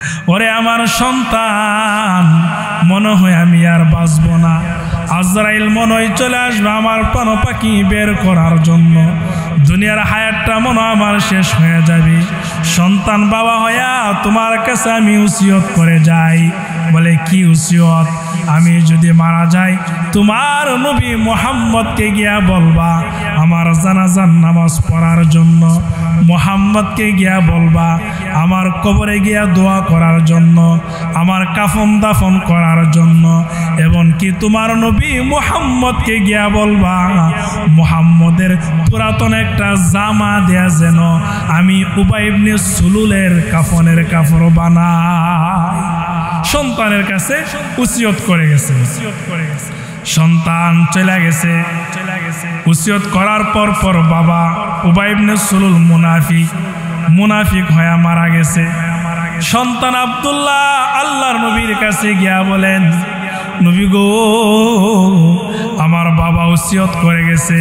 ওরে আমার সন্তান, মনে হয় আমি আর বাঁচব না। আজরাইল মনে হয় চলে আসবে আমার প্রাণ পাখি বের করার জন্য। দুনিয়ার হায়াতটা মনে আমার শেষ হয়ে যাবে। সন্তান বাবা হইয়া তোমার কাছে আমি উসিয়ত করে যাই। বলে কি উসিয়ত? আমি যদি মারা যাই তোমার নবী মুহাম্মদকে গিয়া বলবা আমার জানাজার নামাজ পড়ার জন্য, মুহাম্মদকে গিয়া বলবা আমার কবরে গিয়া দোয়া করার জন্য, আমার কাফন দাফন করার জন্য, এবং কি তোমার নবী মুহাম্মদকে গিয়া বলবা মুহাম্মদের পুরাতন একটা জামা দেয়া যেন আমি উবাই ইবনে সুলুলের কাফনের কাপড় বানাই। সন্তানের কাছে উসিয়ত করে গেছে। সন্তান চলে গেছে। উসিয়ত করার পর বাবা উবাই ইবনে সুলুল মুনাফিক হয়ে মারা গেছে। সন্তান আব্দুল্লাহ আল্লাহর নবীর কাছে গিয়া বলেন, নবী গো, আমার বাবা উসিয়ত করে গেছে,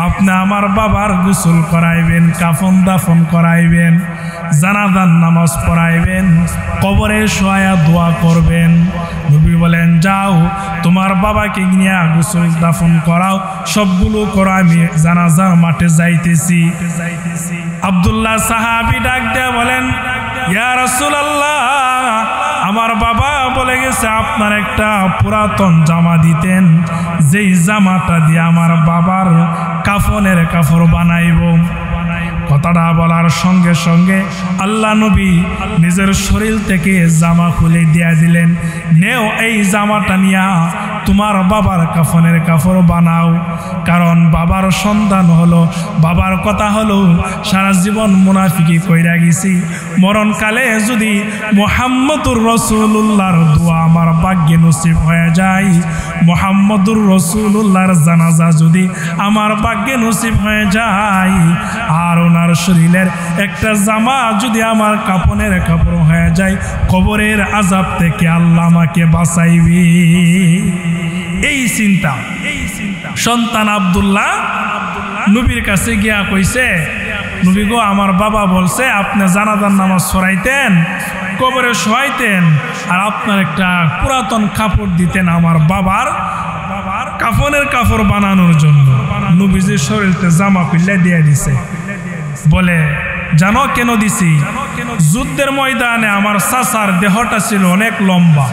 আপনি আমার বাবার গোসল করাইবেন, কাফন দাফন করাইবেন, জানাজার নামাজ পড়াইবেন, কবরে শোয়া দোয়া করবেন। নবী বলেন, যাও তোমার বাবাকে নিয়ে গোসল দাফন করাও, সবগুলো করো, আমি জানাজার মাঠে যাইতেছি। আব্দুল্লাহ সাহাবী ডাক দিয়ে বলেন, ইয়া রাসূলুল্লাহ, আমার বাবা বলে গেছে আপনার একটা পুরাতন জামা দিতেন, যেই জামাটা দিয়ে আমার বাবার কাফনের কাপড় বানাইব। কথাটা বলার সঙ্গে সঙ্গে আল্লাহ নবী নিজের শরীর থেকে জামা খুলে দিয়া দিলেন, নেও এই জামাটা নিয়া তোমার বাবার কাফনের কাপড় বানাও। কারণ বাবার সন্তান হলো, বাবার কথা হলো সারা জীবন মুনাফিকি কইরা গেছি, মরণকালে যদি মুহাম্মদুর রাসূলুল্লাহর দোয়া আমার ভাগ্যে নসিব হয়ে যায়, মুহাম্মদুর রাসূলুল্লাহর জানাজা যদি আমার ভাগ্যে নসিব হয়ে যায়, আর ওনার শরীরের একটা জামা যদি আমার কাফনের কাপড় হয়ে যায়, কবরের আযাব থেকে আল্লাহ আমাকে বাঁচাইবে। এই চিন্তা সন্তান আব্দুল্লাহ নবীর কাছে গিয়া কইছে, নবী গো, আমার বাবা বলছে আপনি জানাজার নামাজ পড়াইতেন, কবরে শোয়াইতেন, আর আপনার একটা পুরাতন কাপড় দিতেন আমার বাবার কাফনের কাপড় বানানোর জন্য। নবীজির শরীরতে জামা খুলে দিয়ে দিছে। বলে, জানো কেন দিছি? যুদ্ধের ময়দানে আমার চাচার দেহটা ছিল অনেক লম্বা,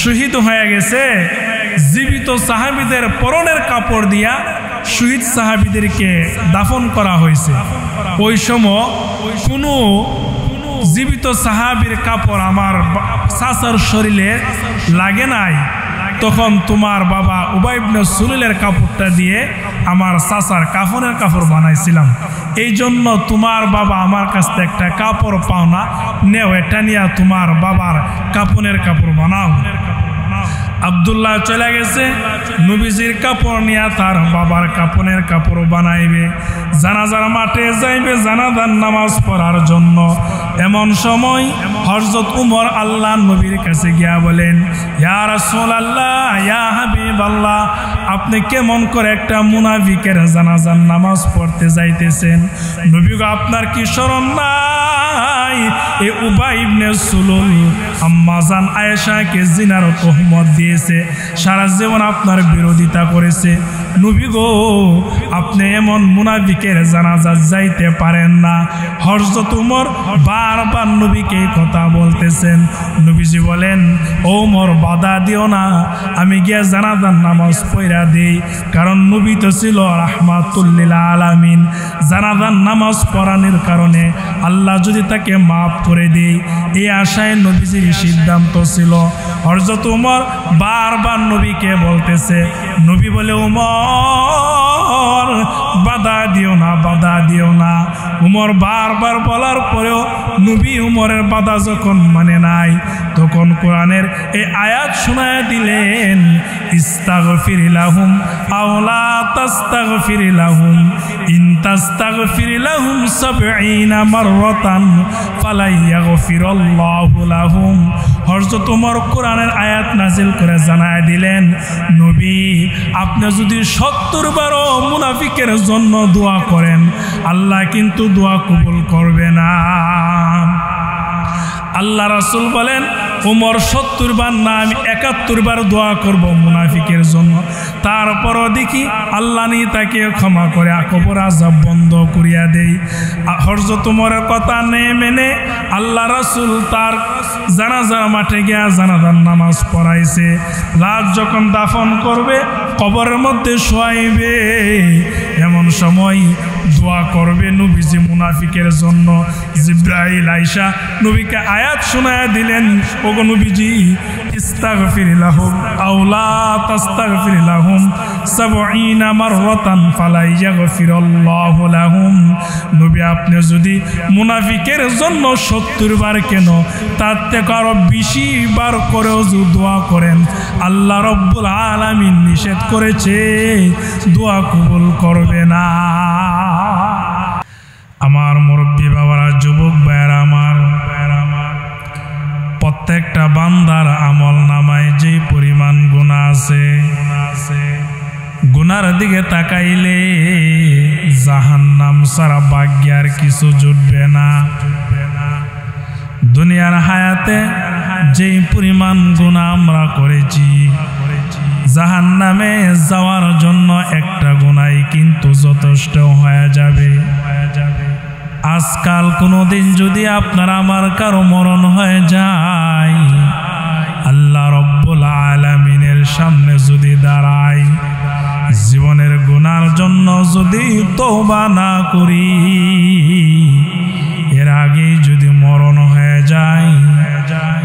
শহীদ হয়ে গেছে, জীবিত সাহাবীদের পরনের কাপড় দিয়া শহীদ সাহাবীদেরকে দাফন করা হয়েছে। ওই সময় কোনো জীবিত সাহাবীর কাপড় আমার চাচার শরীরে লাগে নাই। তখন তোমার বাবা উবাই ইবনে সুলুলের কাপড়টা দিয়ে আমার চাচার কাফনের কাপড় বানাইছিলাম। এই জন্য তোমার বাবা আমার কাছ থেকে একটা কাপড় পাও না, নেও এটা নিয়ে তোমার বাবার কাফনের কাপড় বানাও। আব্দুল্লাহ চলে গেছে, নবীজির কাপড় নিয়ে তার বাবার কাফনের কাপড় বানাইবে, জানাজার মাঠে যাইবে জানাজার নামাজ পড়ার জন্য। এমন সময় হযরত উমর আল্লাহ নবীর কাছে গিয়া বলেন, ইয়া রাসূলুল্লাহ, ইয়া হাবিবাল্লাহ, আপনি কেমন করে একটা মুনাফিকের জানাজার নামাজ পড়তে যাইতেছেন? নবী গো, আপনার কি শরম নাই? এই উবাই ইবনে সুলুল আম্মা জান আয়েশাকে জিনার তহমত দিয়েছে, সারা জীবন আপনার বিরোধিতা করেছে। নবী গো, আপনি এমন মুনাফিকের জানাজা যাইতে পারেন না। হযরত উমর বারবার নবীকে কথা বলতেছেন। নবীজি বলেন, ও উমর, বাধা দিও না, আমি গিয়া জানাজার নামাজ পড়া দেই। কারণ নবী তো ছিল রাহমাতুল লিল আলামিন। জানাজার নামাজ পড়ানোর কারণে আল্লাহ যদি তাকে মাফ করে দেয়, এই আশায় নবীজির সিদ্ধান্ত ছিল। হযরত উমর বারবার নবীকে বলতেছে। নবী বলে, উমর, বাধা দিও না, বাধা দিও না। উমর বারবার বলার পরেও নবী উমরের বাধা যখন মানে নাই, তখন কোরআনের এই আয়াত শোনায় দিলেন, ইস্তাগফির লাহুম আও লা তাস্তাগফির লাহুম ইন তাস্তাগফির লাহুম ৭০ মাররাতান ফালা ইয়াগফিরুল্লাহু লাহুম। হযরত ওমর কোরআনের আয়াত নাজিল করে জানায় দিলেন, নবী, আপনি যদি ৭০ বারও মুনাফিকের জন্য দোয়া করেন, আল্লাহ কিন্তু দোয়া কবুল করবে না। আল্লাহ রাসূল বলেন উমর 70 বার না আমি 71 বার দোয়া করব মুনাফিকের জন্য, তারপরও দেখি আল্লাহ নি তাকে ক্ষমা করে কবর আযাব বন্ধ করিয়া দেই। হযরত উমরের কথা মেনে আল্লাহ রাসূল তার জানাজার মাঠে গিয়া জানাজার নামাজ পড়াইছে। লাশ যখন দাফন করবে কবরের মধ্যে শোয়াইবে, এমন সময় দোয়া করবে নবীজি মুনাফিকের জন্য। জিবরাইল আয়েশা নবীকে আয়াত শোনায়া দিলেন, ওগো নবীজি ইস্তাগফির লাহুম আও লা তাস্তাগফির লাহুম 70 মাররাতান ফালা ইয়াগফিরুল্লাহু লাহুম। নবী আপনি যদি মুনাফিকের জন্য 70 বার কেন তার থেকে আরো 20 বার করেও যদি দোয়া করেন আল্লাহ রাব্বুল আলামিন নিষেধ করেছে দোয়া কবুল করবে না। আমার মুরব্বী বাবারা, যুবক ভাইয়েরা আমার, প্রত্যেকটা বান্দার আমল নামায় যে পরিমাণ গুনাহ আছে, গুনার দিকে তাকাইলে জাহান্নাম ছাড়া ভাগ্যে আর কিছু জুটবে না। দুনিয়ার হায়াতে যে পরিমাণ গুনাহ আমরা করেছি, জাহান্নামে যাওয়ার জন্য একটা গুনাহই কিন্তু যথেষ্ট হয়ে যাবে। আজকাল কোনোদিন যদি আপনার আমার কারো মরণ হয়ে যায়, আল্লাহ রাব্বুল আলামিনের সামনে যদি দাঁড়াই, জীবনের গুনার জন্য যদি তওবা না করি, এর আগে যদি মরণ হয়ে যায়,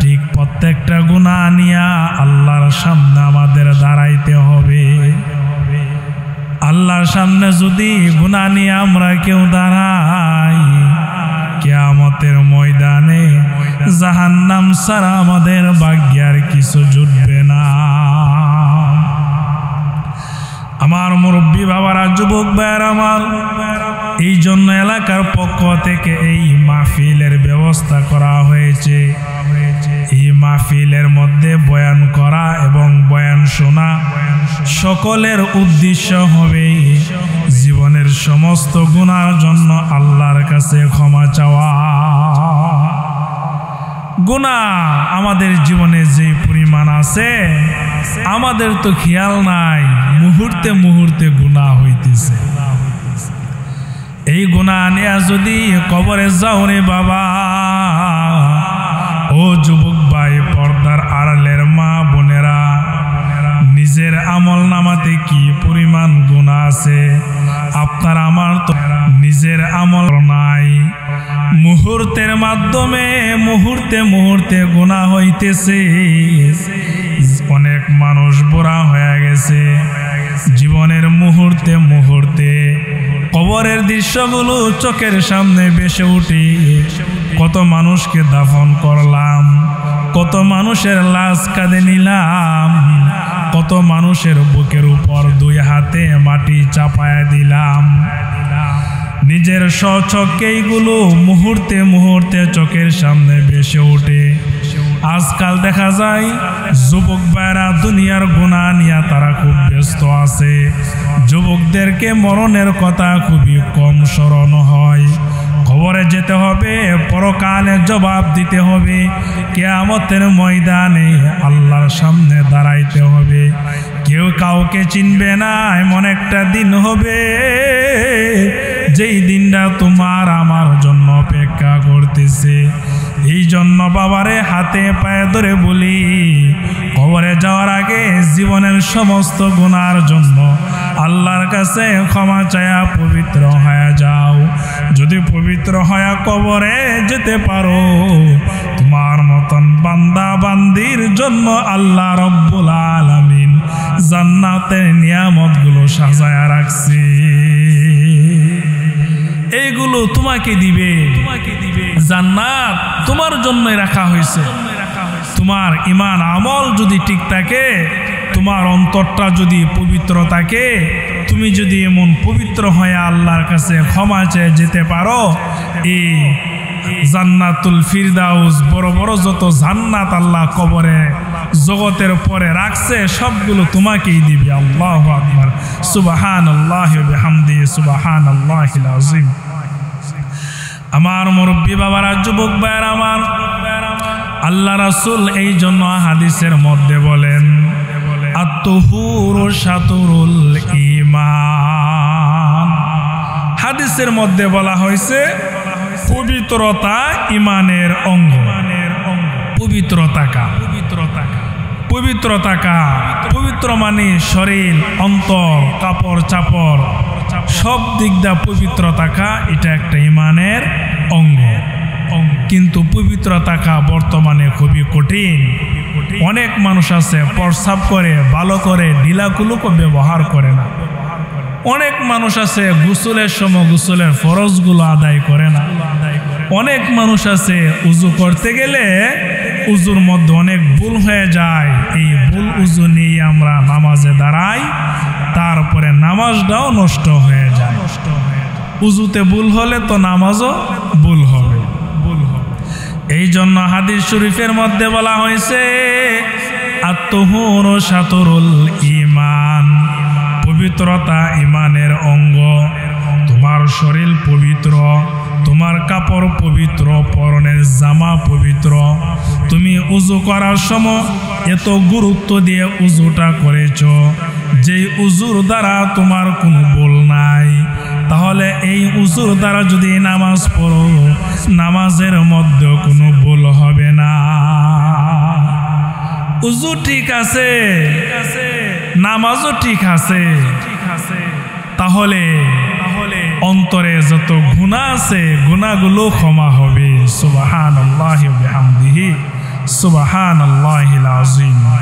ঠিক প্রত্যেকটা গুনাহ নিয়ে আল্লাহর সামনে আমাদের দাঁড়াইতে হবে। আল্লাহর সামনে যদি গুনাহ নিয়ে আমরা কেউ দাঁড়াই, কিয়ামতের ময়দানে জাহান্নাম ছাড়া আমাদের ভাগ্যে আর কিছু জুটবে না। আমার মুরব্বী বাবারা, যুবক ভাইয়েরা আমার, এই জন্য এলাকার পক্ষ থেকে এই মাহফিলের ব্যবস্থা করা হয়েছে। এই মাহফিলের মধ্যে বয়ান করা এবং বয়ান শোনা সকলের উদ্দেশ্য হবে জীবনের সমস্ত গুনার জন্য আল্লাহর কাছে ক্ষমা চাওয়া। গুনাহ আমাদের জীবনে যে পরিমাণ আছে আমাদের তো খেয়াল নাই, মুহূর্তে মুহূর্তে গুনাহ হইতেছে। এই গুনাহ নিয়ে যদি কবরে যাও রে বাবা, ও যুবক ভাই, পর্দার আড়ালের মা বোনেরা, নিজের আমল নামাতে কি পরিমাণ গুনাহ আছে আপনার আমার তো নিজের আমল নাই। মুহূর্তের মাধ্যমে মুহূর্তে মুহূর্তে গুনাহ হইতেছে। অনেক মানুষ বুড়া হয়ে গেছে, জীবনের মুহূর্তে মুহূর্তে কবরের দৃশ্যগুলো চোখের সামনে ভেসে উঠে। কত মানুষকে দাফন করলাম, কত মানুষের লাশ কাঁধে নিলাম, কত মানুষের বুকের উপর 2 হাতে মাটি চাপায়া দিলাম। নিজের স্বচক্ষেইগুলো মুহূর্তে মুহূর্তে চোখের সামনে ভেসে ওঠে। আজকাল দেখা যায় যুবক ভাইরা দুনিয়ার গুনাহ নিয়ে তারা খুব ব্যস্ত আছে। যুবকদেরকে মরণের কথা খুবই কম স্মরণ হয়। কবরে যেতে হবে, পরকালে জবাব দিতে হবে, কিয়ামতের ময়দানে আল্লাহর সামনে দাঁড়াইতে হবে। কেউ কাউকে চিনবে না, এমন একটা দিন হবে যেই দিনটা তোমার আমার জন্য অপেক্ষা করতেছে। এই জন্য বাবারে হাতে পায়ে ধরে বলি, কবরে যাওয়ার আগে জীবনের সমস্ত গুনার জন্য আল্লাহর কাছে ক্ষমা চায়া পবিত্র হয়ে যাও। যদি পবিত্র হয়ে কবরে যেতে পারো, তোমার মতন বান্দা বান্দির জন্য আল্লাহ রাব্বুল আলামিন জান্নাতের নিয়ামতগুলো সাজায়া রাখছে। এইগুলো তোমাকে দিবে, জান্নাত তোমার জন্যই রাখা হয়েছে। তোমার ঈমান আমল যদি ঠিক থাকে, তোমার অন্তরটা যদি পবিত্র থাকে, তুমি যদি এমন পবিত্র হয়ে আল্লাহর কাছে ক্ষমা চেয়ে যেতে পারো, এই জান্নাতুল ফিরদাউস বড় বড় যত জান্নাত আল্লাহ কবরে জগতের পরে রাখছে সবগুলো তোমাকেই দিবে। আল্লাহু আকবার, সুবহানাল্লাহি ওয়া বিহামদিহি, সুবহানাল্লাহিল আযীম। আমার মুরব্বী বাবারা, যুবক ভাইয়েরা আমার, আল্লাহ রাসূল এই জন্য হাদিসের মধ্যে বলেন আত-তুহুরু শাতরুল ঈমান। হাদিসের মধ্যে বলা হয়েছে পবিত্রতা ঈমানের অঙ্গ। পবিত্র মানে শরীর, অন্তর, কাপড় চাপড় সব দিক দিয়ে পবিত্র থাকা, এটা একটা ঈমানের অঙ্গ। কিন্তু পবিত্র থাকা বর্তমানে খুবই কঠিন। অনেক মানুষ আছে প্রস্রাব করে ভালো করে ঢিলাকুলুকও ব্যবহার করে না। অনেক মানুষ আছে গোসলের সময় গোসলের ফরজগুলো আদায় করে না। অনেক মানুষ আছে উজু করতে গেলে উজুর মধ্যে অনেক ভুল হয়ে যায়। এই ভুল উজু নিয়ে আমরা নামাজে দাঁড়াই, তারপরে নামাজটাও নষ্ট হয়ে যায়। উজুতে ভুল হলে তো নামাজও ভুল হবে। এই জন্য হাদিস শরীফের মধ্যে বলা হয়েছে আত-তুহুরু শাতরুল ঈমান। পবিত্রতা ঈমানের অঙ্গ। তোমার শরীর পবিত্র, তোমার কাপড় পবিত্র, পরনের জামা পবিত্র। তুমি উজু করার সময় এত গুরুত্ব দিয়ে উজুটা করেছ, যেই উজুর দ্বারা তোমার কোনো ভুল নাই, তাহলে এই উজুর দ্বারা যদি নামাজ পড়ো, নামাজের মধ্যে কোনো ভুল হবে না। উজু ঠিক আছে, নামাজও ঠিক আছে, তাহলে অন্তরে যত গুনাহ আছে গুনাহগুলো ক্ষমা হবে। সুবহানাল্লাহি ওয়া বিহামদিহি সুবহানাল্লাহিল আযীম।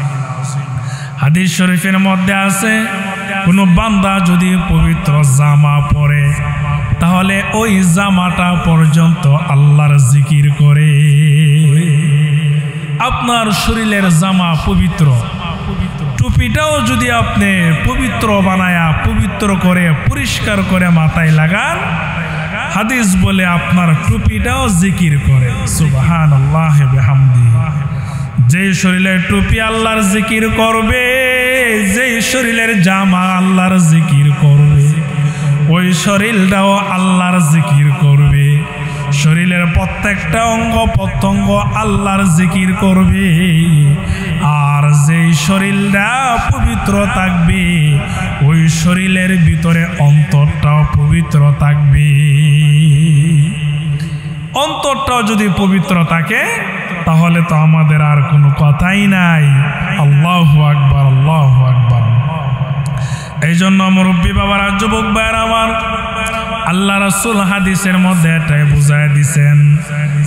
হাদিস শরীফের মধ্যে আছে কোন বান্দা যদি পবিত্র জামা পরে, তাহলে ওই জামাটা পর্যন্ত আল্লাহর জিকির করে। আপনার শরীরের জামা পবিত্র, টুপিটাও যদি আপনি পবিত্র বানায়া পবিত্র করে পরিষ্কার করে মাথায় লাগান, হাদিস বলে আপনার টুপিটাও জিকির করে। সুবহানাল্লাহি ওয়া বিহামদিহি। যে শরীরের টুপি আল্লাহর জিকির করবে, যে শরীরের জামা আল্লাহর জিকির করবে, ওই শরীরটাও আল্লাহর জিকির করবে। শরীরের প্রত্যেকটা অঙ্গ প্রত্যঙ্গ আল্লাহর জিকির করবে। আর যেই শরীরটা পবিত্র থাকবে, ওই শরীরের ভিতরে অন্তরটাও পবিত্র থাকবে। অন্তরটাও যদি পবিত্র থাকে, তাহলে তো আমাদের আর কোনো কথাই নাই। আল্লাহু আকবার, আল্লাহু আকবার। এই জন্য মুরব্বী বাবারা, যুবক ভাইরা আমার, আল্লাহ রাসূল হাদিসের মধ্যে এটাই বুঝায় দিছেন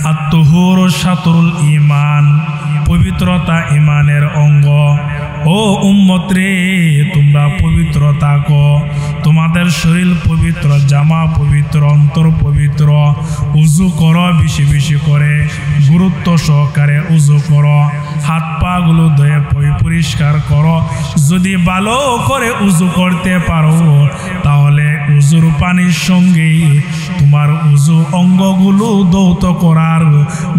আত-তুহুরু শাতরুল ঈমান। পবিত্রতা ঈমানের অঙ্গ। ও উম্মত রে, তোমরা পবিত্র থাকো, তোমাদের শরীর পবিত্র, জামা পবিত্র, অন্তর পবিত্র। উজু করো বেশি বেশি করে, গুরুত্ব সহকারে উজু করো। হাত পা গুলো ধুয়ে পরিষ্কার করো। যদি ভালো করে উজু করতে পারো, তাহলে উজুর পানির সঙ্গে তোমার উজু অঙ্গগুলো ধৌত করার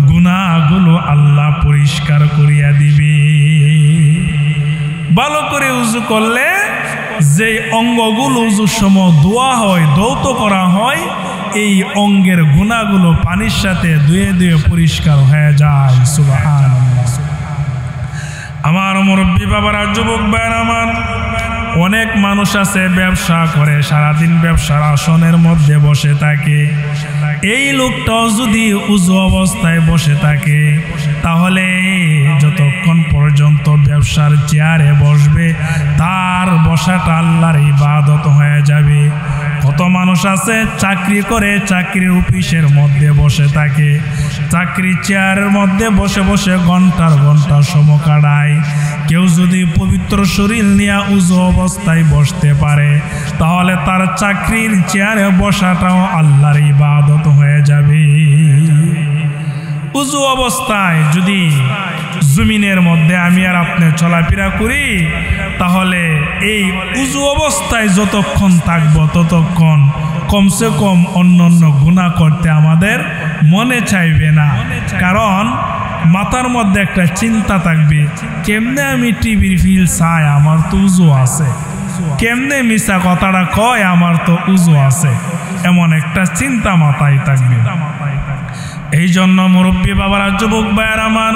গুনাহগুলো আল্লাহ পরিষ্কার করিয়া দিবে। ভালো করে উজু করলে যে অঙ্গগুলো উজুর সময় ধোয়া হয়, ধৌত করা হয়, এই অঙ্গের গুনাহগুলো পানির সাথে ধুয়ে ধুয়ে পরিষ্কার হয়ে যায়। সুবহানাল্লাহ। আমার মুরব্বী বাবারা, যুবক ভাইরা আমার, অনেক মানুষ আছে ব্যবসা করে, সারাদিন ব্যবসার আসনের মধ্যে বসে থাকে। এই লোকটাও যদি উজু অবস্থায় বসে থাকে, তাহলে যতক্ষণ পর্যন্ত ব্যবসার চেয়ারে বসবে, তার বসাটা আল্লাহর ইবাদত হয়ে যাবে। কত মানুষ আছে চাকরি করে, চাকরির অফিসের মধ্যে বসে থাকে, চাকরির চেয়ারের মধ্যে বসে বসে ঘন্টার ঘন্টা সময় কাটায়। কেউ যদি পবিত্র শরীর নিয়ে উজু অবস্থায় বসতে পারে, তাহলে তার চাকরির চেয়ারে বসাটাও আল্লাহর ইবাদত হয়ে যাবে। উজু অবস্থায় যদি জমিনের মধ্যে আমি আর আপনি চলাফেরা করি, তাহলে এই উজু অবস্থায় যতক্ষণ থাকবো, ততক্ষণ কমসে কম অন্য গুনাহ করতে আমাদের মনে চাইবে না। কারণ মাথার মধ্যে একটা চিন্তা থাকবে, কেমনে আমি টিভির ফিল চাই, আমার তো উজু আছে। কেমনে মিশা কথাটা কয়, আমার তো উজু আছে। এমন একটা চিন্তা মাথায় থাকবে। এই জন্য মুরব্বী বাবারা, যুবক ভাইয়ের আমার,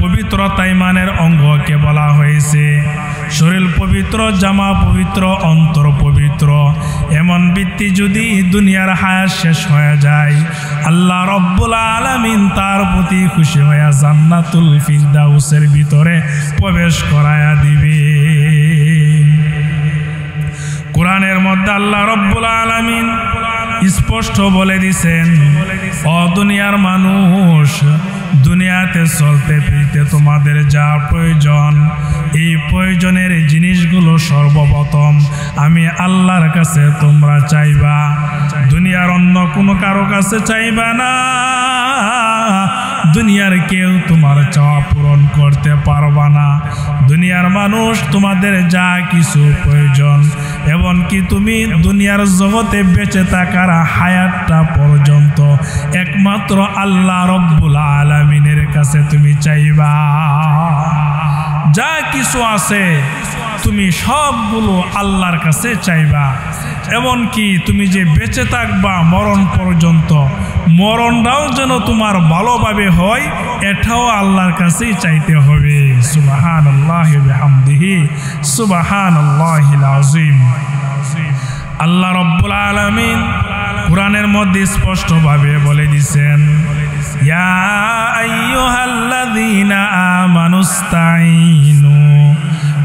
পবিত্রতা ইমানের অঙ্গকে বলা হয়েছে। শরীর পবিত্র, জামা পবিত্র, অন্তর পবিত্র। এমন ব্যক্তি যদি দুনিয়ার হায়াত শেষ হয়ে যায়, আল্লাহ রব্বুল আলামিন তার প্রতি খুশি হয়ে জান্নাতুল ফিরদাউসের ভিতরে প্রবেশ করায়া দিবে। কোরআনের মধ্যে আল্লাহ রব্বুল আলামিন স্পষ্ট বলে দিছেন, ও দুনিয়ার মানুষ, দুনিয়াতে চলতে ফিরতে তোমাদের যা প্রয়োজন, এই প্রয়োজনের জিনিসগুলো সর্বপ্রথম আমি আল্লাহর কাছে তোমরা চাইবা। দুনিয়ার অন্য কোনো কারো কাছে চাইবা না। দুনিয়ার কেউ তোমার চাওয়া পূরণ করতে পারবা না। দুনিয়ার মানুষ তোমাদের যা কিছু প্রয়োজন, এমনকি তুমি দুনিয়ার জগতে বেঁচে থাকার হায়াতটা পর্যন্ত একমাত্র আল্লাহ রব্বুল আলামিনের কাছে তুমি চাইবা। যা কিছু আছে তুমি সবগুলো আল্লাহর কাছে চাইবা। এমনকি তুমি যে বেঁচে থাকবা মরণ পর্যন্ত, মরণটাও যেন তোমার ভালোভাবে হয়, এটাও আল্লাহর কাছেই চাইতে হবে। সুবহানাল্লাহি ওয়া বিহামদিহি, সুবহানাল্লাহিল আযীম। আল্লাহ রব্বুল আলামিন কোরআনের মধ্যে স্পষ্টভাবে বলে দিয়েছেন, ইয়া আইয়ুহাল্লাযীনা আমানুস্তাঈনু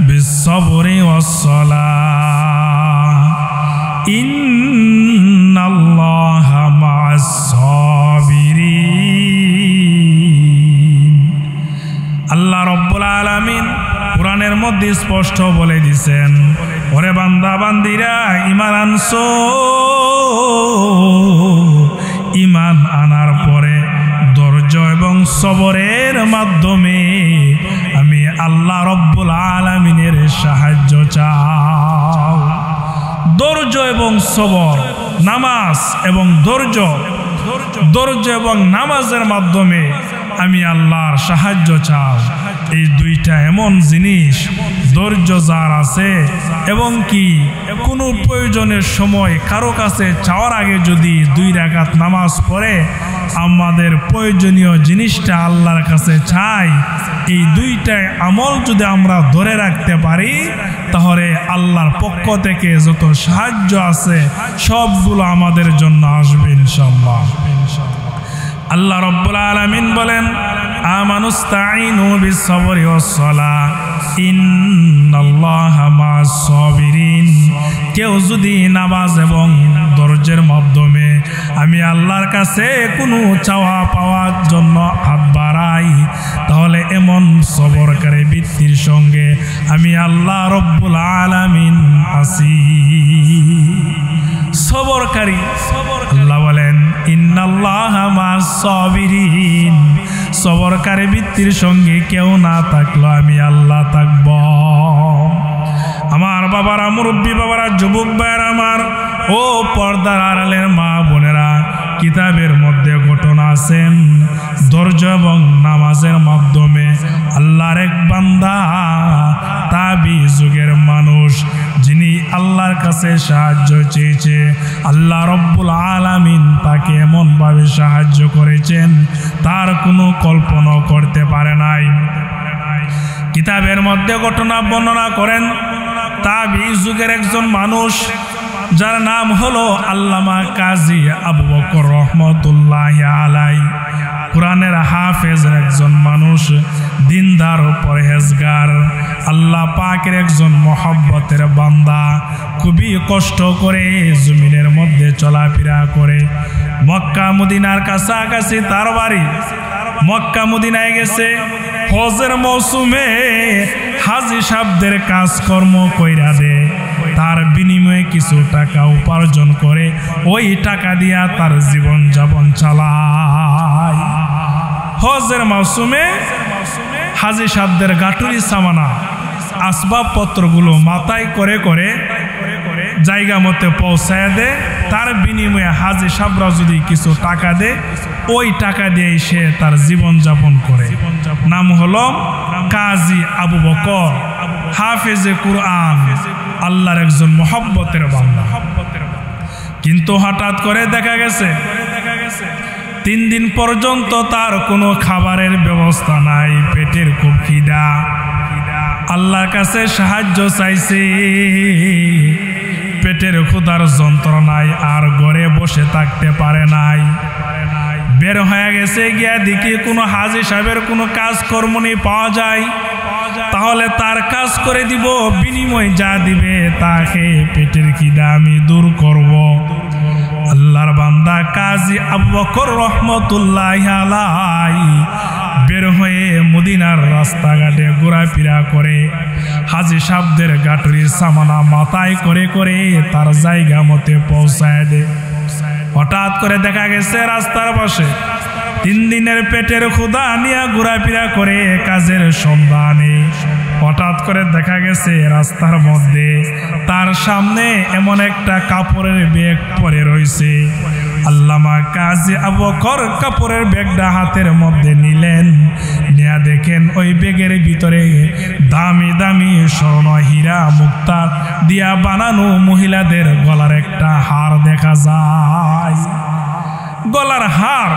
বিস-সাবরি ওয়াস-সালাহ ইন্নাল্লাহা মা'আস-সাবিরিন। আল্লাহ রব্বুল আলামিন কোরআনের মধ্যে স্পষ্ট বলে দিয়েছেন, ওরে বান্দা বান্দিরা, ঈমান আনছো, ঈমান আনার পরে ধৈর্য এবং সবরের মাধ্যমে আমি আল্লাহ রব্বুল আলামিনের সাহায্য চাও। ধৈর্য এবং সবর, নামাজ এবং ধৈর্য এবং নামাজের মাধ্যমে আমি আল্লাহর সাহায্য চাও। এই দুইটা এমন জিনিস, ধৈর্য যার আছে এবং কি কোনো প্রয়োজনের সময় কারো কাছে চাওয়ার আগে যদি 2 রাকাত নামাজ পড়ে আমাদের প্রয়োজনীয় জিনিসটা আল্লাহর কাছে চাই, এই দুইটা আমল যদি আমরা ধরে রাখতে পারি, তাহলে আল্লাহর পক্ষ থেকে যত সাহায্য আছে সবগুলো আমাদের জন্য আসবে ইনশাআল্লাহ। আল্লাহ রব্বুল আলামিন বলেন, আমানুস্তাঈনু বিস-সাবরি ওয়াস-সালাহ ইন্নাল্লাহা মা'আস-সাবিরিন। কেউ যদি নামাজ এবং ধৈর্যের মাধ্যমে আমি আল্লাহর কাছে কোনো চাওয়া পাওয়ার জন্য হাত বাড়াই, তাহলে এমন সবরকারী ব্যক্তির সঙ্গে আমি আল্লাহ রব্বুল আলামিন আছি। সবরকারী, আল্লাহ বলেন ইন্নাল্লাহা মা'আস-সাবিরিন। সবরকারী ব্যক্তির সঙ্গে কেউ না থাকলো আমি আল্লাহ থাকব। আমার বাবারা, মুরব্বী বাবারা, যুবক ভাইয়েরা আমার, ও পর্দার আড়ালের মা বোনেরা, কিতাবের মধ্যে ঘটনা আছেন, ধৈর্য এবং নামাজের মাধ্যমে আল্লাহর এক বান্দা, তাবি যুগের মানুষ, যিনি আল্লাহর কাছে সাহায্য চেয়েছে, আল্লাহ রব্বুল আলামিন তাকে এমনভাবে সাহায্য করেছেন তার কোনো কল্পনা করতে পারে নাই। কিতাবের মধ্যে ঘটনা বর্ণনা করেন, তাবি যুগের একজন মানুষ যার নাম হলো আল্লামা কাজী আবু বকর রহমতুল্লাহি আলাইহি। কোরআনের হাফেজ একজন মানুষ, দিনদার ও পরহেজগার, আল্লাহ পাকের একজন মহব্বতের বান্দা, খুবই কষ্ট করে জমিনের মধ্যে চলাফেরা করে। মক্কা মদিনার কাছাকাছি তার বাড়ি। মক্কা মদিনায় গেছে হজের মৌসুমে, হাজী সাহেবদের কাজকর্ম কইরা দে, তার বিনিময়ে কিছু টাকা উপার্জন করে ওই টাকা দিয়া তার জীবন যাপন চালায়। হজের মৌসুমে হাজী সাহেবদের গাটুরি সামানা, আসবাবপত্রগুলো মাথায় করে করে জায়গা মতে পৌঁছায় দে, তার বিনিময়ে হাজী সাহেবরা যদি কিছু টাকা দে, ওই টাকা দিয়ে সে তার জীবন যাপন করে। নাম হলো কাজী আবু বকর, হাফেজে কুরআন, আল্লাহর একজন মহব্বতের বান্দা। কিন্তু হঠাৎ করে দেখা গেছে 3 দিন পর্যন্ত তার কোনো খাবারের ব্যবস্থা নাই, পেটের খুব খিদা, আল্লাহর কাছে সাহায্য চাইছে, পেটের ক্ষুধার যন্ত্রণায় আর ঘরে বসে থাকতে পারে নাই, বের হয়ে গেছে, গিয়া দেখি কোনো হাজী সাহেবের কোনো কাজ কর্মনি পাওয়া যায়, তাহলে তার কাজ করে দিব, বিনিময় যা দিবে তাকে পেটের খিদা আমি দূর করব। আল্লাহর বান্দা কাজী আবু বকর রহমতুল্লাহি আলাইহি বের হয়ে মদিনার রাস্তাঘাটে ঘোরাফেরা করে, হাজী সাহেবদের গাটরির সামানা মাথায় করে করে তার জায়গা মতে পৌঁছায় দেয়। হঠাৎ করে দেখা গেছে রাস্তার পাশে 3 দিনের পেটের ক্ষুধা নিয়ে ঘোরাফেরা করে কাজের সন্ধানে, হঠাৎ করে দেখা গেছে রাস্তার মধ্যে তার সামনে এমন একটা কাপড়ের ব্যাগ পরে রয়েছে। আল্লামা কাজী আবু বকর কাপড়ের ব্যাগটা হাতের মধ্যে নিলেন, নিয়ে দেখেন ওই ব্যাগের ভিতরে দামি দামি স্বর্ণ হীরা মুক্তা দিয়া বানানো মহিলাদের গলার একটা হার দেখা যায়। গলার হার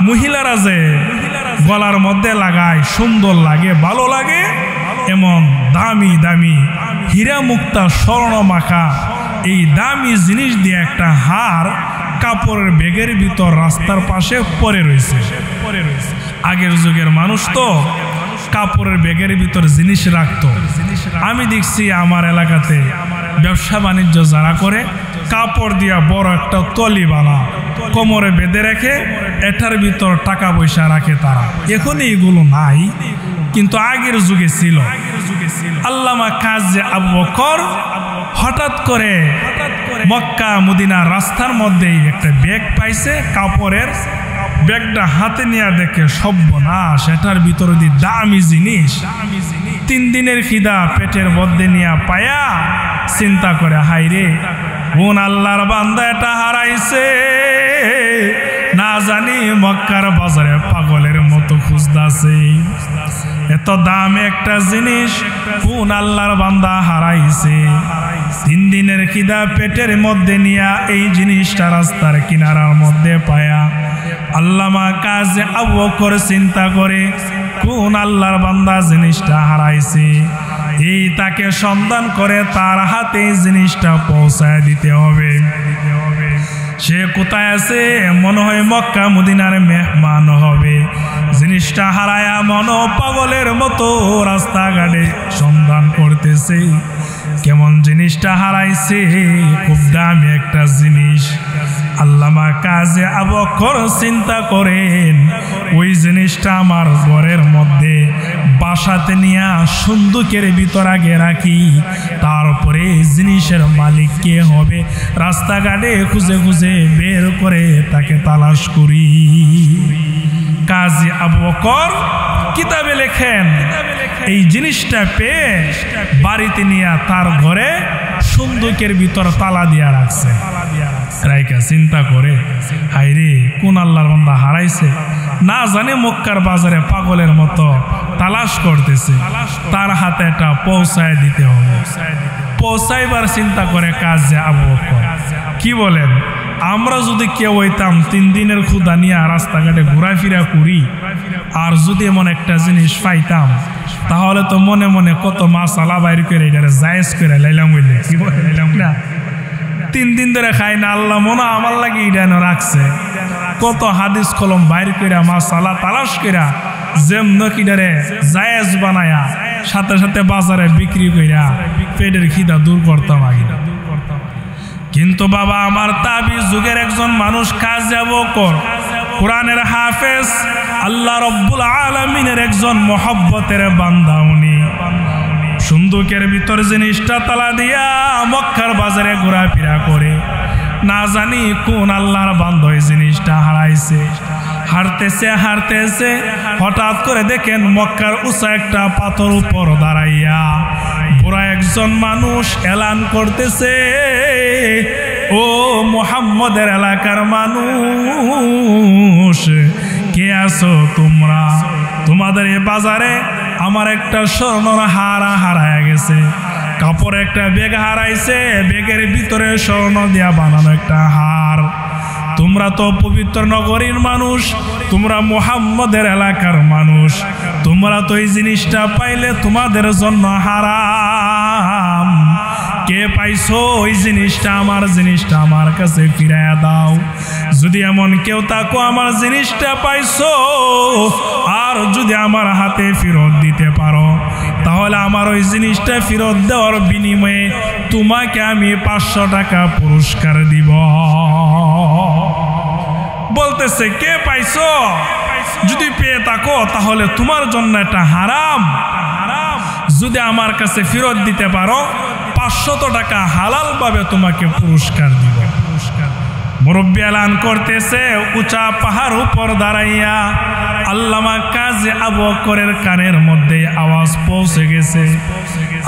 মহিলারা যে গলার মধ্যে লাগায় সুন্দর লাগে, ভালো লাগে, এমন দামি দামি হীরা মুক্তা স্বর্ণ মাখা এই দামি জিনিস দিয়ে একটা হার কাপড়ের ব্যাগের ভিতর রাস্তার পাশে পরে রয়েছে। আগের যুগের মানুষ তো কাপড়ের ব্যাগের ভিতর জিনিস রাখতো। আমি দেখছি আমার এলাকাতে ব্যবসা বাণিজ্য যারা করে কাপড় দিয়া বড় একটা তলি বানা কোমরে বেঁধে রেখে এটার ভিতর টাকা পয়সা রাখে তারা। এখন এইগুলো নাই, কিন্তু আগের যুগে ছিল। আল্লামা কাজী আবু বকর হঠাৎ করে মক্কা মদিনা রাস্তার মধ্যেই একটা ব্যাগ পাইছে, কাপড়ের ব্যাগটা হাতে নিয়ে দেখে সর্বনাশ, এটার ভিতরে দিয়ে দামি জিনিস। 3 দিনের খিদা পেটের মধ্যে নিয়ে পায়া চিন্তা করে, হাইরে কোন আল্লাহর বান্দা এটা হারাইছে, না জানি মক্কার বাজারে পাগলের মতো খুঁজতাছে, এত দাম একটা জিনিস কোন আল্লাহর বান্দা হারাইছে। 3 দিনের খিদা পেটের মধ্যে নিয়া এই জিনিসটা রাস্তার কিনারার মধ্যে পায়া আল্লামা কাজী আবু বকর চিন্তা করে কোন আল্লাহর বান্দা জিনিসটা হারাইছে, এই তাকে সন্ধান করে তার হাতে জিনিসটা পৌঁছায় দিতে হবে। সে কোথায় আছে? মনে হয় মক্কা মদিনার মেহমান হবে। জিনিসটা হারায়া মন পাগলের মতো রাস্তাঘাটে সন্ধান করতেছে, কেমন জিনিসটা হারাইছে, খুব দামি একটা জিনিস। আল্লামা কাজী আবু বকর চিন্তা করেন, ওই জিনিসটা আমার ঘরের মধ্যে বাসাতে নিয়ে সুন্দুকের ভিতর আগে রাখি, তারপরে জিনিসের মালিক কে হবে রাস্তাঘাটে খুঁজে খুঁজে বের করে তাকে তালাশ করি। কাজী আবু বকর কিতাবে লেখেন, এই জিনিসটা পেয়ে বাড়িতে নিয়ে তার ঘরে সুন্দুকের ভিতর তালা দিয়া রাখছে। রাইকা চিন্তা করে, হাইরে কোন আল্লাহর বান্দা হারাইছে, না জানে মক্কার বাজারে পাগলের মতো তালাশ করতেছে, তার হাতে এটা পৌঁছায় দিতে হবে। পৌঁছাইবার চিন্তা করে কাজী আবু বকর। কি বলেন, আমরা যদি কেউ হইতাম 3 দিনের ক্ষুধা নিয়ে রাস্তাঘাটে ঘোরাফেরা করি, আর যদি এমন একটা জিনিস পাইতাম, তাহলে তো মনে মনে কত মাসালা বাইর করে এটারে জায়েজ করে লাইলাম বলে, কি বললাম না, 3 দিন ধরে খাই না, আল্লাহ মনে আমার লাগে ইডানো রাখছে, কত হাদিস কলম বাইর করে মাসালা তালাশ করে যেমন কিডারে জায়েজ বানায়া সাথে সাথে বাজারে বিক্রি কইরা পেটের খিদা দূর করতাম আগে। কিন্তু বাবা আমার তাবিজ যুগের একজন মানুষ কাজী আবু বকর, কোরআনের হাফেজ, আল্লাহ রব্বুল আলামিনের একজন মহব্বতের বান্দা। উনি সুন্দুকের ভিতর জিনিসটা তালা দিয়া মক্কার বাজারে ঘোরাফেরা করে, না জানি কোন আল্লাহর বান্দা এই জিনিসটা হারাইছে। হারতেছে হারতেছে হঠাৎ করে দেখেন মক্কার উঁচা একটা পাথর উপর দাঁড়াইয়া বুড়া একজন মানুষ এলান করতেছে, ও মুহাম্মদের এলাকার মানুষ, কে আছো তোমরা? তোমাদের এই বাজারে আমার একটা স্বর্ণর হার হারায় গেছে, কাপড় একটা ব্যাগ হারাইছে, ব্যাগের ভিতরে স্বর্ণ দিয়া বানানো একটা হার। তোমরা তো পবিত্র নগরীর মানুষ, তোমরা মুহাম্মদের এলাকার মানুষ, তোমরা তো এই জিনিসটা পাইলে তোমাদের জন্য হারাম। কে পাইছো ওই জিনিসটা? আমার জিনিসটা আমার কাছে ফিরাইয়া দাও। যদি এমন কেউ থাকো আমার জিনিসটা পাইছো আর যদি আমার হাতে ফেরত দিতে পারো, তাহলে আমার ওই জিনিসটা ফেরত দেওয়ার বিনিময়ে তোমাকে আমি 500 টাকা পুরস্কার দিব। বলতেছে কে পাইছো? যদি পেয়ে থাকো তাহলে তোমার জন্য এটা হারাম। যদি আমার কাছে ফেরত দিতে পারো 500 টাকা হালাল ভাবে তোমাকে পুরস্কার দিব। মুরব্বি এলান করতেছে, উঁচা পাহাড় উপর দাঁড়াইয়া আল্লামা কাজী আবু বকরের কানের মধ্যে আওয়াজ পৌঁছে গেছে।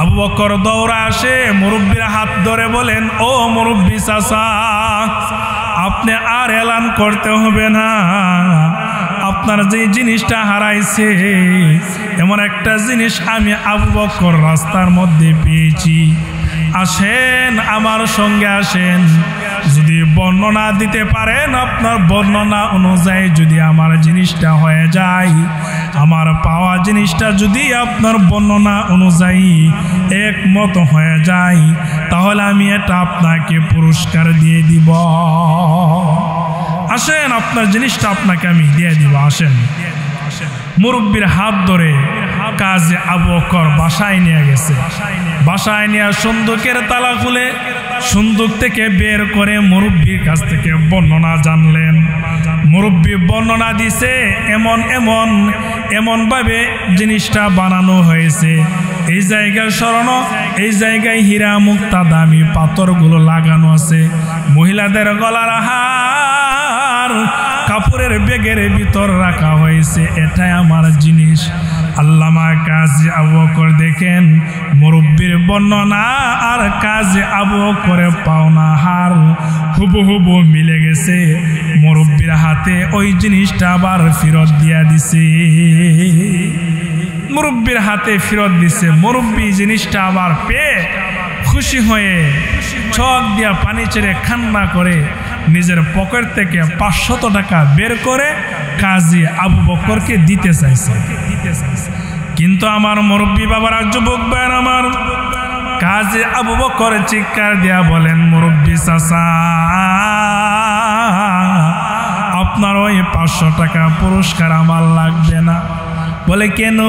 আবু বকর দৌড়া আসে, মুরব্বির হাত ধরে বলেন, ও মুরব্বি চাচা, আপনি আর এলান করতে হবে না। আপনার যে জিনিসটা হারাইছে এমন একটা জিনিস আমি আবু বকর রাস্তার মধ্যে পেয়েছি। আসেন আমার সঙ্গে আসেন, যদি বর্ণনা দিতে পারেন, আপনার বর্ণনা অনুযায়ী যদি আমার জিনিসটা হয়ে যায়, আমার পাওয়া জিনিসটা যদি আপনার বর্ণনা অনুযায়ী একমত হয়ে যায়, তাহলে আমি এটা আপনাকে পুরস্কার দিয়ে দিব। আসেন আপনার জিনিসটা আপনাকে আমি দিয়ে দিব, আসেন। মুরব্বির হাত ধরে কাজী আবু বকর বাসায় নিয়ে গেছে। বাসায় নিয়ে সুন্দুকের তালা খুলে সুন্দুক থেকে বের করে মুরব্বির কাছ থেকে বর্ণনা জানলেন। মুরব্বি বর্ণনা দিছে, এমন ভাবে জিনিসটা বানানো হয়েছে। এই জায়গায় স্বর্ণ, এই জায়গায় হীরা মুক্তা দামি পাথরগুলো লাগানো আছে। মহিলাদের গলার হার কাপড়ের ব্যাগের ভিতর রাখা হয়েছে। এটাই আমার জিনিস। আল্লামা কাজী আবু বকর দেখেন মুরব্বির বর্ণনা আর কাজী আবু বকরের পাওনা হার হুবহু মিলে গেছে। মুরব্বির হাতে ওই জিনিসটা আবার ফেরত দিয়া দিছে। মুরব্বির হাতে ফেরত দিছে। মুরব্বি জিনিসটা আবার পেয়ে খুশি হয়ে চোখ দিয়া পানি ছেড়ে কান্না করে নিজের পকেট থেকে 500 টাকা বের করে কাজী আবু বকরকে দিতে চাইছে। কিন্তু আমার মুরব্বি বাবারা, যুবক ভাইয়ের আমার, কাজী আবু বকর চিৎকার দিয়া বলেন, মুরব্বি চাচা, আপনার ওই 500 টাকা পুরস্কার আমার লাগবে না। বলে কেন?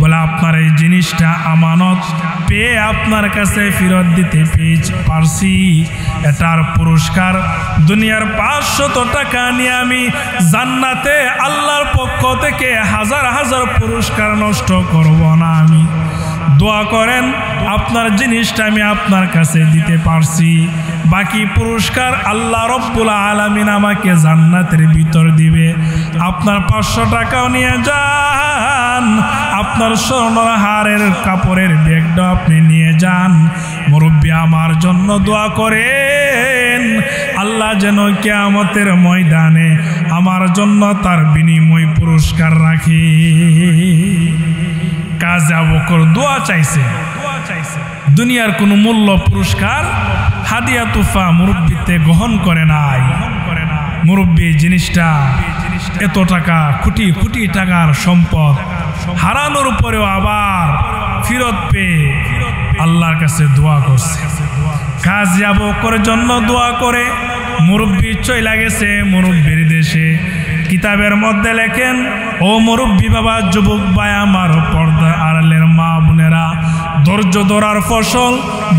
বলে আপনার এই জিনিসটা আমানত পেয়ে আপনার কাছে ফেরত দিতে পারছি, এটার পুরস্কার দুনিয়ার 500 টাকা নিয়ে আমি জান্নাতে আল্লাহর পক্ষ থেকে হাজার হাজার পুরস্কার নষ্ট করব না। আমি দোয়া করেন আপনার জিনিসটা আমি আপনার কাছে দিতে পারছি, বাকি পুরস্কার আল্লাহ রব্বুল আলামিন আমাকে জান্নাতের ভিতর দিবে। আপনার 500 টাকাও নিয়ে যান, আপনার স্বর্ণের হারের কাপড়ের ব্যাগটা আপনি নিয়ে যান। মুরব্বি আমার জন্য দোয়া করেন, আল্লাহ যেন কিয়ামতের ময়দানে আমার জন্য তার বিনিময় পুরস্কার রাখে। কাজী আবু বকর দোয়া চাইছে। দুনিয়ার কোন মূল্য পুরস্কার হাদিয়া তুফা মুরব্বিতে গ্রহণ করে নাই। মুরব্বি জিনিসটা এত টাকা, কোটি কোটি টাকার সম্পদ হারানোর উপরেও আবার ফেরত পেয়ে আল্লাহর কাছে দোয়া করছে। কাজী আবু বকরের জন্য দোয়া করে মুরব্বি চইলা গেছে মুরব্বির দেশে। কিতাবের মধ্যে লেখেন, ও মুরব্বি বাবা, যুবক ভাই আমার, পর্দা আড়ালের মা বোনেরা, ধৈর্য ধরার ফসল,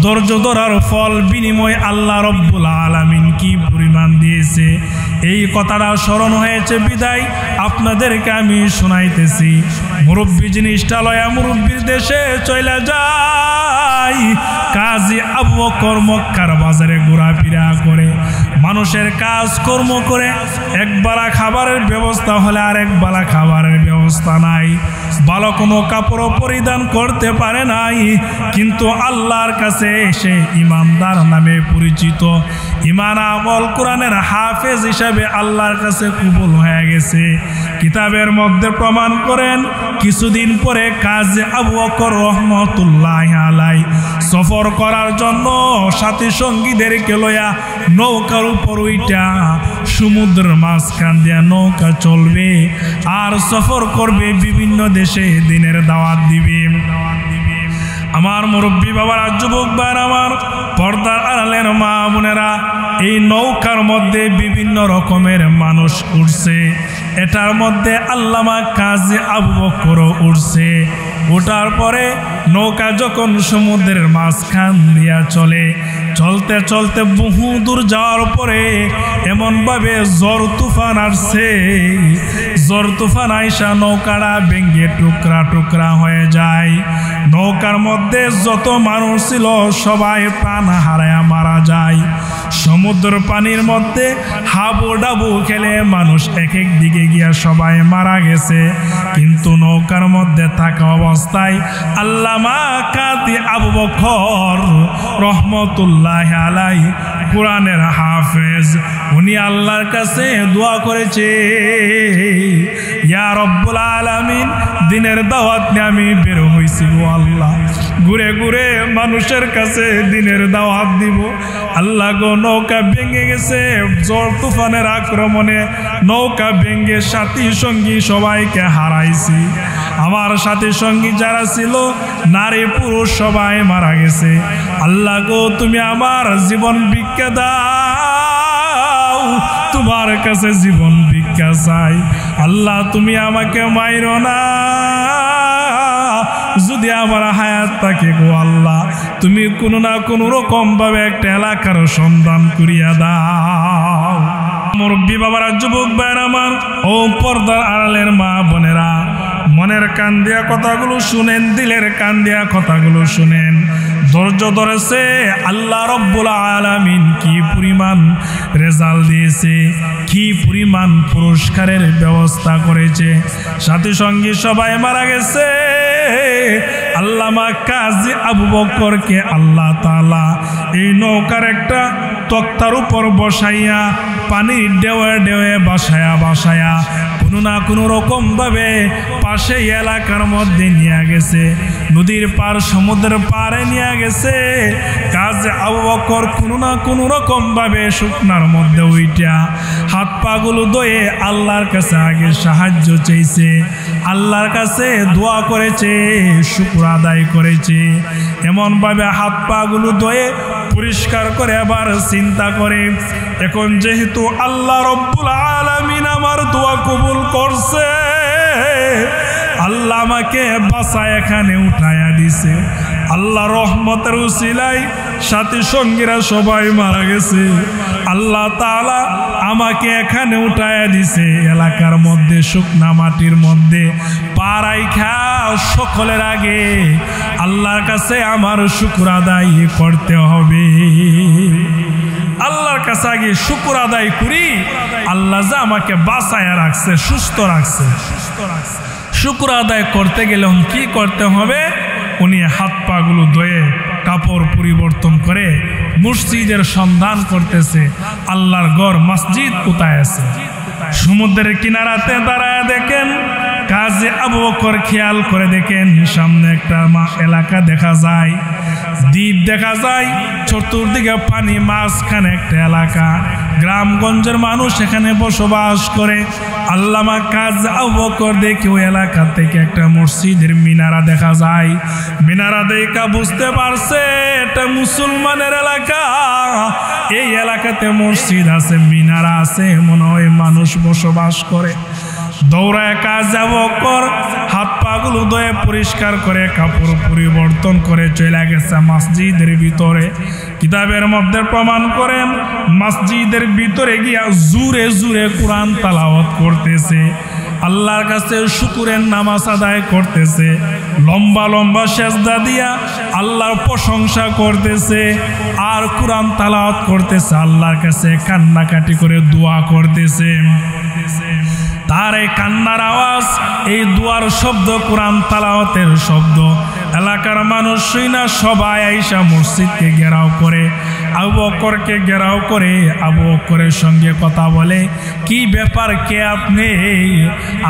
ধৈর্য ধরার ফল বিনিময় আল্লাহ রব্বুল আলামিন কি পরিমাণ দিয়েছে, এই কথাটা স্মরণ হয়েছে বিদায় আপনাদেরকে আমি শোনাইতেছি। মুরব্বি জিনিসটা লয়া মুরব্বির দেশে চইলা যায়। কাজী আবু বকর মক্কার বাজারে ঘোরাফেরা করে, মানুষের কাজ কর্ম করে, একবেলা খাবারের ব্যবস্থা হলে আরেক বেলা খাবারের ব্যবস্থা নাই, ভালো কোনো কাপড় পরিধান করতে পারে নাই, কিন্তু আল্লাহর কাছে এসে ইমানদার নামে পরিচিত, ইমান আমল কোরআনের হাফেজ হিসাবে আল্লাহর কাছে কবুল হয়ে গেছে। কিতাবের মধ্যে প্রমাণ করেন কিছুদিন পরে কাজী আবু বকর রহমতুল্লাহ আলাইহি সফর করার জন্য সাথী সঙ্গীদেরকে লইয়া নৌকার উপর উইঠা সমুদ্রের মাঝখান দিয়া নৌকা চলবে আর সফর করবে, বিভিন্ন দেশে দিনের দাওয়াত দিবে। আমার মুরব্বী বাবার যুবক ভাইরা, আমার পর্দার আড়ালের মা বোনেরা, এই নৌকার মধ্যে বিভিন্ন রকমের মানুষ উঠছে। এটার মধ্যে আল্লামা কাজী আবু বকরও উঠছে। ওঠার পরে নৌকা যখন সমুদ্রের মাঝখান দিয়া চলে, চলতে চলতে বহু দূর যাওয়ার পরে এমনভাবে ঝড় তুফান আসছে, ঝড় তুফান আইসা নৌকাটা ভেঙে টুকরা টুকরা হয়ে যায়। নৌকার মধ্যে যত মানুষ ছিল সবাই প্রাণ হারায়া মারা যায়। সমুদ্র পানির মধ্যে হাবু ডাবু খেলে মানুষ এক এক দিকে গিয়া সবাই মারা গেছে। কিন্তু নৌকার মধ্যে থাকা অবস্থায় আল্লামা কাজী আবু বকর রহমতুল্লাহ আলাইহি কুরআনের হাফেজ, উনি আল্লাহর কাছে দোয়া করেছে, ইয়া রব্বুল আলামিন, দিনের দাওয়াত নিয়ে আমি বের হইছি গো আল্লাহ, ঘুরে ঘুরে মানুষের কাছে দিনের দাওয়াত দিব। আল্লাহ গো, নৌকা ভেঙে গেছে ঝড় তুফানের আক্রমণে, নৌকা ভেঙে সাথী সঙ্গী সবাইকে হারাইছি। আমার সাথী সঙ্গী যারা ছিল নারী পুরুষ সবাই মারা গেছে। আল্লাহ গো, তুমি আমার জীবন ভিক্ষা দাও, তোমার কাছে জীবন ভিক্ষা চাই। আল্লাহ, তুমি আমাকে মাইরো না, যদি আমার হায়াত থাকে গো আল্লাহ, তুমি কোনো না কোনো রকম ভাবে একটা এলাকার সন্ধান করিয়া দাও। মুরব্বী বাবারা, যুবক ভাইরা আমার, ও পর্দার আড়ালের মা বোনেরা, মনের কান দিয়া কথাগুলো শুনেন, দিলের কান দিয়া কথাগুলো শুনেন। ধৈর্য ধরেছে আল্লাহ রব্বুল আলামিন কি পরিমাণ রেজাল্ট দিয়েছে, কি পরিমাণ পুরস্কারের ব্যবস্থা করেছে। সাথী সঙ্গী সবাই মারা গেছে। আল্লামা কাজী আবু বকরকে আল্লাহ তাআলা এই নৌকার একটা তক্তার উপর বসাইয়া পানির ঢেউয়ে ঢেউয়ে বাসায়া বাসায়া কোনো না কোনো রকম ভাবে পাশে এলাকার মধ্যে নিয়ে গেছে, নদীর পার সমুদ্রের পারে নিয়ে গেছে। কাজী আবু বকর কোনো না কোনো রকম ভাবে শুকনার মধ্যে উইটা হাত পাগুলো ধুয়ে আল্লাহর কাছে আগে সাহায্য চেয়েছে, আল্লাহর কাছে দোয়া করেছে, শুকর আদায় করেছে। এমন ভাবে হাত পাগুলো ধুয়ে পরিষ্কার করে আবার চিন্তা করে, এখন যেহেতু আল্লাহ রব্বুল আলামিন আমার দোয়া কবুল করছে, আল্লাহ আমাকে বাঁচায় এখানে উঠাইয়া দিছে, আল্লাহ রহমতের উসিলায় সাথী সঙ্গীরা সবাই মারা গেছে, আল্লাহ তাআলা আমাকে এখানে উঠাইয়া দিছে, এলাকার মধ্যে শুকনা মাটির মধ্যে পাড়াই খা সকলের আগে আল্লাহর কাছে আমার শুকর আদায় করতে হবে। আল্লাহর কাছে আগে শুকর আদায় করি, আল্লাহ যা আমাকে বাঁচায়া রাখছে, সুস্থ রাখছে। শুকর আদায় করতে গেলে কি করতে হবে? উনি হাত পা গুলো ধুয়ে কাপড় পরিবর্তন করে মসজিদের সন্ধান করতেছে। আল্লাহর ঘর মসজিদ কোথায় আছে? সমুদ্রের কিনারাতে দাঁড়ায় দেখেন কাজী আবু বকর খেয়াল করে দেখেন সামনে একটা এলাকা দেখা যায়, দ্বীপ দেখা যায়, চতুর্দিকে পানি, মাঝখানে একটা এলাকা, গ্রামগঞ্জের মানুষ এখানে বসবাস করে। আল্লামা কাজী আবু বকর দেখে ওই এলাকা থেকে একটা মসজিদের মিনারা দেখা যায়। মিনারা দেখা বুঝতে পারছে এটা মুসলমানের এলাকা, এই এলাকাতে মসজিদ আছে, মিনারা আছে, মনে হয় মানুষ বসবাস করে। দৌড়ায় কাজী আবু বকর হাত পা গুলো ধুয়ে পরিষ্কার করে কাপড় পরিবর্তন করে চলে গেছে মসজিদের ভিতরে। কিতাবের মধ্যে প্রমাণ করেন মসজিদের ভিতরে গিয়া জুরে জুরে কোরআন তেলাওয়াত করতেছে, আল্লাহর কাছে শুকরের নামাজ আদায় করতেছে, লম্বা লম্বা সেজদা দিয়া আল্লাহর প্রশংসা করতেছে, আর কোরআন তেলাওয়াত করতেছে, আল্লাহর কাছে কান্নাকাটি করে দোয়া করতেছে। তার এই কান্নার আওয়াজ, এই দুয়ার শব্দ, কোরআন তেলাওয়াতের শব্দ এলাকার মানুষ শুই না সবাই আইসা মসজিদকে ঘেরাও করে আবু বকরকে ঘেরাও করে আবু বকরের সঙ্গে কথা বলে, কি ব্যাপার, কে আপনি?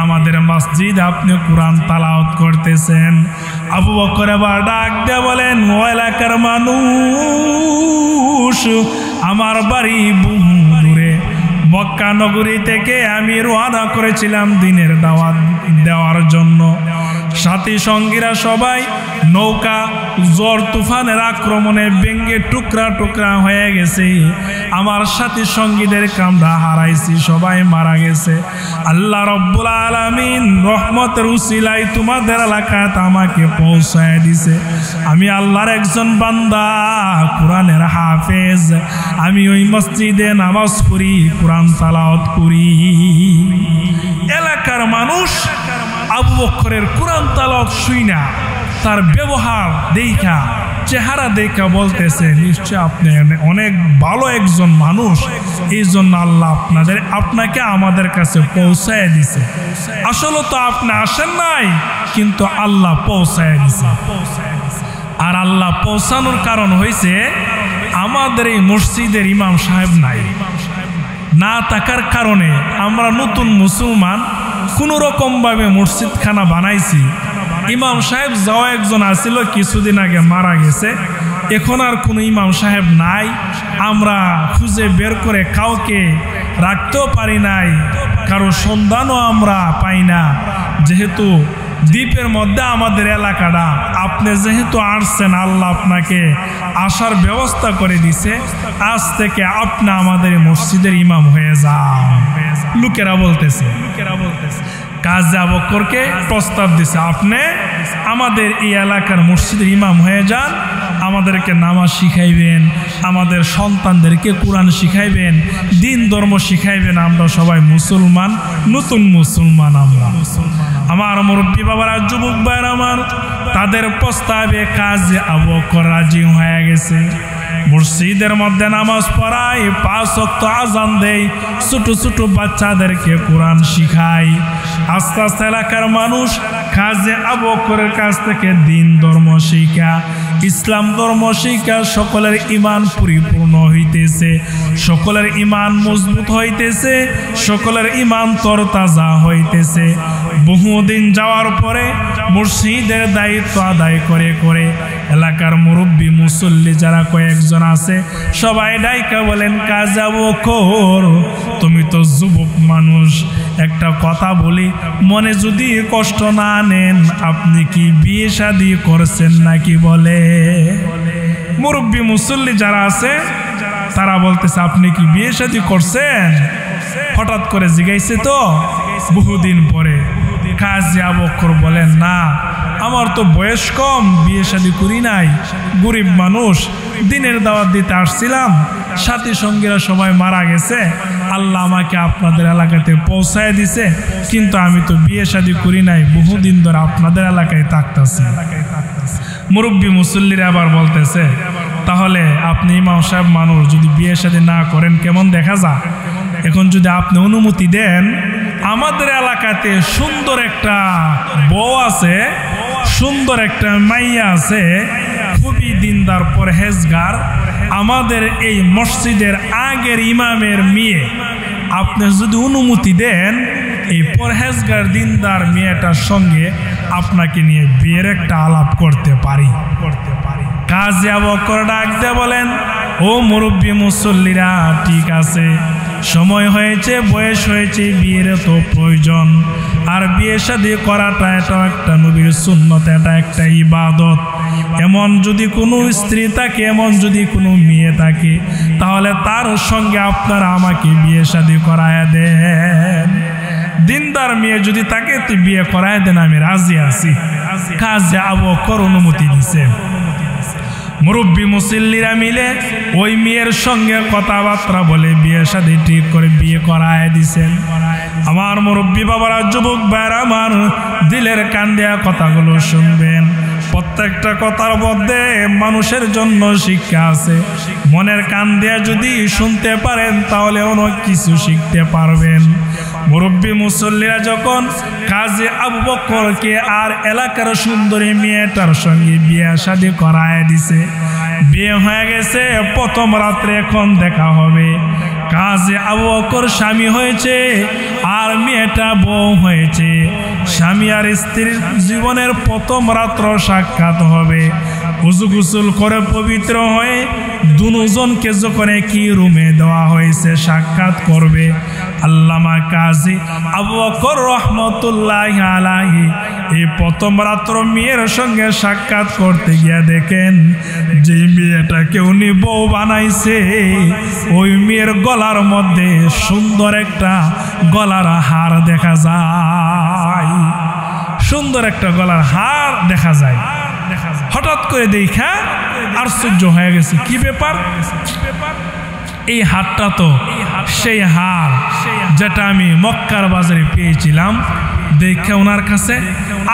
আমাদের মসজিদ আপনি কোরআন তালাওয়াত করতেছেন। আবু বকর আবার ডাক দিয়ে বলেন, ও এলাকার মানুষ, আমার বাড়ি বহু দূরে, মক্কা নগরী থেকে আমি রওনা করেছিলাম দ্বীনের দাওয়াত দেওয়ার জন্য। সাথী সঙ্গীরা সবাই নৌকা ঝড় তুফানের আক্রমণে ভেঙে টুকরা টুকরা হয়ে গেছে। আমার সাথী সঙ্গীদেরকে আমরা হারাইছি, সবাই মারা গেছে। আল্লাহ রব্বুল আলামিন রহমতের উসিলায় তোমাদের এলাকায় আমাকে পৌঁছায় দিছে। আমি আল্লাহর একজন বান্দা, কোরআনের হাফেজ। আমি ওই মসজিদে নামাজ পড়ি, কোরআন তালাওয়াত করি। এলাকার মানুষ আবু বকরের কোরআন তালাওয়াত শুইনা, তার ব্যবহার দেখা, চেহারা দেখা বলতেছে, নিশ্চয় আপনি অনেক ভালো একজন মানুষ, এই জন্য আল্লাহ আপনাকে আমাদের কাছে পৌঁছায় দিছে। আসলে তো আপনি আসেন নাই, কিন্তু আল্লাহ পৌঁছায় দিছে। আর আল্লাহ পৌঁছানোর কারণ হয়েছে আমাদের এই মসজিদের ইমাম সাহেব নাই, না থাকার কারণে আমরা নতুন মুসলমান কোন রকম ভাবে মসজিদ খানা বানাইছি। ইমাম সাহেব যাও একজন আসিল, কিছুদিন আগে মারা গেছে। এখন আর কোনো ইমাম সাহেব নাই, আমরা খুঁজে বের করে কাউকে রাখতেও পারি নাই, কারো সন্ধানও আমরা পাই না। যেহেতু দ্বীপের মধ্যে আমাদের এলাকাটা, আপনি যেহেতু আসছেন, আল্লাহ আপনাকে আসার ব্যবস্থা করে দিছে। আজ থেকে আপনি আমাদের মসজিদের ইমাম হয়ে যান। লোকেরা বলতেছে, কাজী আবু বকরকে প্রস্তাব দিছে, আপনি আমাদের এই এলাকার মসজিদের ইমাম হয়ে যান, আমাদেরকে নামাজ শিখাইবেন, আমাদের সন্তানদেরকে কোরআন শিখাইবেন, দিন ধর্ম শিখাইবেন। আমরা সবাই মুসলমান, নতুন মুসলমান আমরা। আমার মুরব্বী বাবারা, যুবক ভাইয়ের আমার, তাদের প্রস্তাবে কাজী আবু বকর রাজি হয়ে গেছে। মসজিদের মধ্যে নামাজ পড়ায়, 5 ওয়াক্ত আযান দেয়, ছোট ছোট বাচ্চাদেরকে কোরআন শিখায়। আস্তে আস্তে এলাকার মানুষ কাজী আবু বকরের কাছ থেকে দিন ধর্ম শিক্ষা, ইসলাম ধর্ম শিক্ষা, সকলের ঈমান পরিপূর্ণ হইতেছে, সকলের ঈমান মজবুত হইতেছে, সকলের ঈমান তরতাজা হইতেছে। বহুদিন যাওয়ার পরে মসজিদের দায়িত্ব আদায় করে করে এলাকার মুরব্বী মুসল্লি যারা কয়েকজন আছে, সবাই ডাইকা বলেন, কাজী আবু বকর, তুমি তো যুবক মানুষ, একটা কথা বলি, মনে যদি কষ্ট না নেন, আপনি কি বিয়ে শাদী করছেন নাকি? বলে মুরব্বী মুসল্লি যারা আছে তারা বলতেছে, আপনি কি বিয়ে শাদী করছেন? হঠাৎ করে জিজ্ঞাসে তো বহুদিন পরে। কাজী আবু বকর বলেন, না, আমার তো বয়স কম, বিয়ে শাদী করি নাই, গরিব মানুষ, দিনের দাওয়াত দিতে আসছিলাম, সাথী সঙ্গীরা সবাই মারা গেছে, আল্লাহ আমাকে আপনাদের এলাকাতে পৌঁছায় দিছে, কিন্তু আমি তো বিয়ে শাদী করি নাই, বহুদিন ধরে আপনাদের এলাকায় থাকতেছি। মুরব্বী মুসল্লিরা আবার বলতেছে, তাহলে আপনি ইমাম সাহেব মানুষ, যদি বিয়ে শাদী না করেন কেমন দেখা যায়? এখন যদি আপনি অনুমতি দেন, আমাদের এলাকাতে সুন্দর একটা বউ আছে, সুন্দর একটা মাইয়া আছে, খুবই দিনদার পরহেজগার, আমাদের এই মসজিদের আগের ইমামের মেয়ে। আপনি যদি অনুমতি দেন, এই পরহেজগার দিনদার মেয়েটার সঙ্গে আপনাকে নিয়ে বিয়ের একটা আলাপ করতে পারি। কাজী আবু বকর ডাক দিয়ে বলেন, ও মুরব্বী মুসল্লিরা, ঠিক আছে, সময় হয়েছে, বয়স হয়েছে, বিয়ের তো প্রয়োজন। আর বিয়ে শাদী করাটা এটা একটা নবীর সুন্নত, এটা একটা ইবাদত। এমন যদি কোনো স্ত্রী থাকে, এমন যদি কোনো মেয়ে থাকে, তাহলে তার সঙ্গে আপনারা আমাকে বিয়ে শাদী করায় দেন। দিনদার মেয়ে যদি থাকে, তো বিয়ে করায় দেন, আমি রাজি আছি। কাজী আবু বকর অনুমতি দিছে। মুরব্বী মুসল্লিরা মিলে ওই মেয়ের সঙ্গে কথাবার্তা বলে বিয়ে শাদী ঠিক করে বিয়ে করায় দিছেন। আমার মুরব্বী বাবারা, যুবক ভাইরা আমার, দিলের কান দেয়া কথাগুলো শুনবেন। প্রত্যেকটা কথার মধ্যে মানুষের জন্য শিক্ষা আছে। মনের কান দেয়া যদি শুনতে পারেন, তাহলে অনেক কিছু শিখতে পারবেন। মুরব্বী মুসল্লিরা যখন কাজী আবু বকরকে আর এলাকার সুন্দরী মেয়েটার সঙ্গে বিয়ে শাদী করায় দিছে, বিয়ে হয়ে গেছে, প্রথম রাত্রে এখন দেখা হবে। কাজী আবু বকর স্বামী হয়েছে আর মেয়েটা বউ হয়েছে। স্বামী আর স্ত্রীর জীবনের প্রথম রাত্র সাক্ষাৎ হবে। উযু গোসল করে পবিত্র হয়ে দুজনকে যখন কি রুমে দেওয়া হয়েছে সাক্ষাৎ করবে, আল্লামা কাজী আবু বকর রহমতুল্লাহি আলাইহি এই প্রথম রাত্র মেয়ের সঙ্গে সাক্ষাৎ করতে গিয়ে দেখেন যে মেয়েটাকে উনি বউ বানাইছে, ওই মেয়ের গলার মধ্যে সুন্দর একটা গলার হার দেখা যায়, সুন্দর একটা গলার হার দেখা যায়। হঠাৎ করে দেখা আশ্চর্য হয়ে গেছে, কি ব্যাপার? এই হারটা তো সেই হার যেটা আমি মক্কার বাজারে পেয়েছিলাম। দেখে ওনার কাছে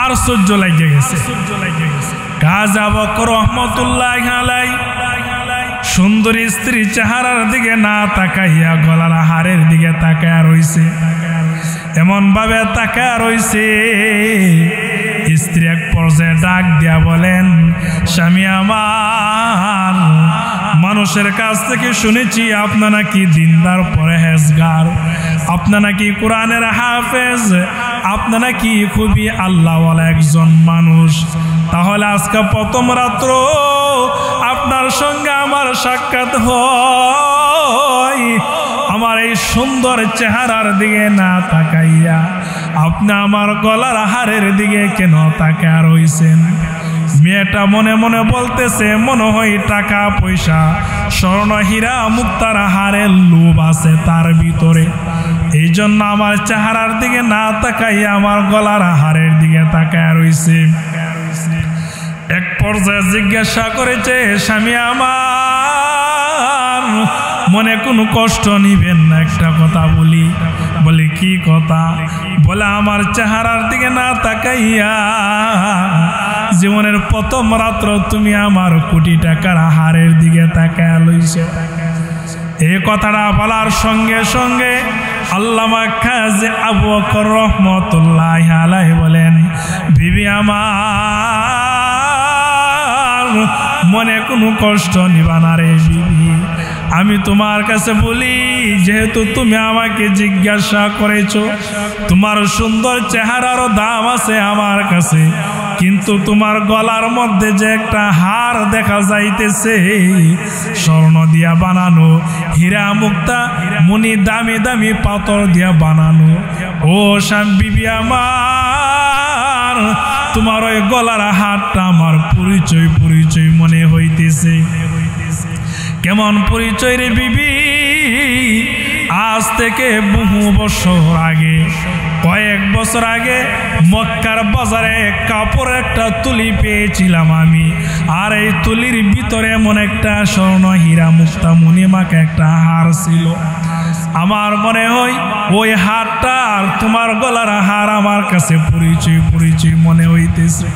আশ্চর্য লাগে গেছে। কাজী আবু বকর রহমতুল্লাহি আলাইহি সুন্দরী স্ত্রী চেহারার দিকে না তাকাইয়া গলার হারের দিকে তাকায়া রইছে, এমন ভাবে তাকায়া রইছে। স্ত্রী এক পর্যায়ে ডাক দিয়া বলেন, স্বামী আমার, মানুষের কাছ থেকে শুনেছি আপনারা নাকি দিনদার পরহেজগার, আপনারা নাকি কোরআনের হাফেজ, আপনারা নাকি খুবই আল্লাহওয়ালা একজন মানুষ। তাহলে আজকে প্রথম রাত্র আপনার সঙ্গে আমার সাক্ষাৎ হয়, আমার এই সুন্দর চেহারার দিকে না তাকাইয়া আপনি আমার গলার হারের দিকে কেন তাকায়া রইছেন? মেয়েটা মনে মনে বলতেছে, মনে হয় টাকা পয়সা স্বর্ণ হীরা মুক্তার হারের লোভ আছে তার ভিতরে, এই জন্য আমার চেহারার দিকে না তাকাইয়া আমার গলার হারের দিকে তাকায়া রইছে। এক পর্যায়ে জিজ্ঞাসা করেছে, স্বামী আমার, মনে কোনো কষ্ট নিবেন না, একটা কথা বলি। বলে কি কথা? বলে আমার চেহারার দিকে না তাকাইয়া জীবনের প্রথম রাত্র তুমি আমার কোটি টাকার হারের দিকে তাকায়া লইছো। এই কথাটা বলার সঙ্গে সঙ্গে আল্লামা কাজী আবু বকর রহমতুল্লাহি আলাইহি বলেন, বিবি আমার, মনে কোনো কষ্ট নিবা না রে বিবি। আমি তোমার কাছে বলি, যেহেতু তুমি আমাকে জিজ্ঞাসা করেছো, তোমার সুন্দর চেহারারও দাম আছে আমার কাছে, কিন্তু তোমার গলার মধ্যে যে একটা হার দেখা যাইতেছে স্বর্ণ দিয়া বানানো, হীরা মুক্তা মনি দামি দামি পাথর দিয়া বানানো, ও বিবি আমার, তোমার ওই গলার হারটা আমার পরিচয় পরিচয় মনে হইতেছে। কেমন পরিচয় রে বিবি? আজ থেকে বহু বছর আগে, কয়েক বছর আগে মক্কার বাজারে কাপড়ের একটা তুলি পেয়েছিলাম আমি, আর এই তুলির ভিতরে এমন একটা স্বর্ণ হীরা মুক্তা মণিমাকে একটা হার ছিল। আমার মনে হয় ওই হারটা আর তোমার গলার হার আমার কাছে পরিচয় পরিচয় মনে হইতেছে।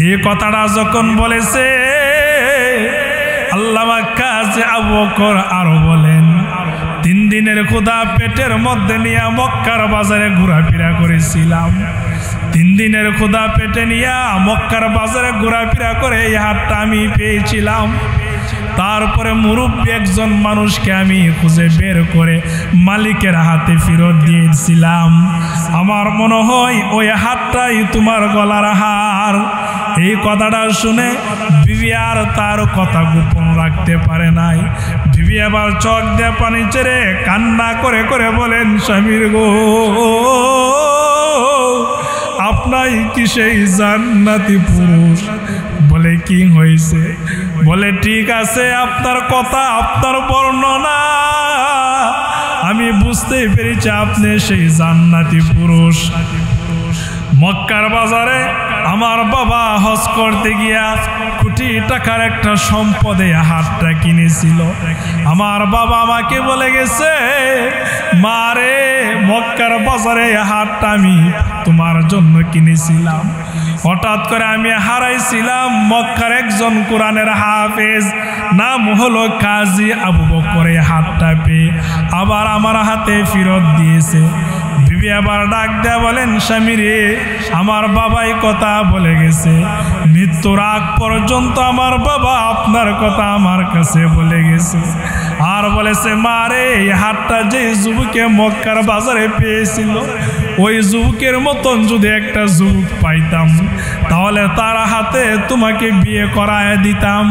এই কথাটা যখন বলেছে, আল্লামা কাজী আবু বকর আরো বলেন, 3 দিনের ক্ষুধা পেটের মধ্যে নিয়ে মক্কার বাজারে ঘোরাফেরা করেছিলাম। 3 দিনের ক্ষুধা পেটে নিয়ে মক্কার বাজারে ঘোরাফেরা করে এই হাটটা আমি পেয়েছিলাম। তারপরে মুরব্বী একজন মানুষকে আমি খুঁজে বের করে মালিকের হাতে ফেরত দিয়েছিলাম। আমার মনে হয় ওই হাতটাই তোমার গলার হার। এই কথাটা শুনে বিবি আর তার কথা গোপন রাখতে পারে নাই। বিবি আবার চোখ দিয়ে পানি ছেড়ে কান্না করে করে বলেন, স্বামীর গো, আপনাই কি সেই জান্নাতি পুরুষ? বলে কি হয়েছে? বলে ঠিক আছে, আপনার কথা, আপনার বর্ণনা আমি বুঝতেই পেরেছি আপনি সেই জান্নাতি পুরুষ। মক্কার বাজারে আমার বাবা হজ করতে গিয়া কোটি টাকার একটা সম্পদে হাটটা কিনেছিল। আমার বাবা আমাকে বলে গেছে, মারে, মক্কার বাজারে হাটটা আমি তোমার জন্য কিনেছিলাম। হঠাৎ করে আমি হারাইছিলাম মক্কার একজন কোরআনের হাফেজ, নাম হলো কাজী আবু বকর। হাতটা পেয়ে আবার আমার হাতে ফেরত দিয়েছে। বিবি আবার ডাক দেয়া বলেন, স্বামী রে, আমার বাবাই কথা বলে গেছে, মৃত্যুর আগ পর্যন্ত আমার বাবা আপনার কথা আমার কাছে বলে গেছে। আর বলেছে, মা রে, এই হাতটা যে যুবকে মক্কার বাজারে পেয়েছিল, ওই যুবকের মতন যদি একটা যুবক পাইতাম তাহলে তার হাতে তোমাকে বিয়ে করায় দিতাম।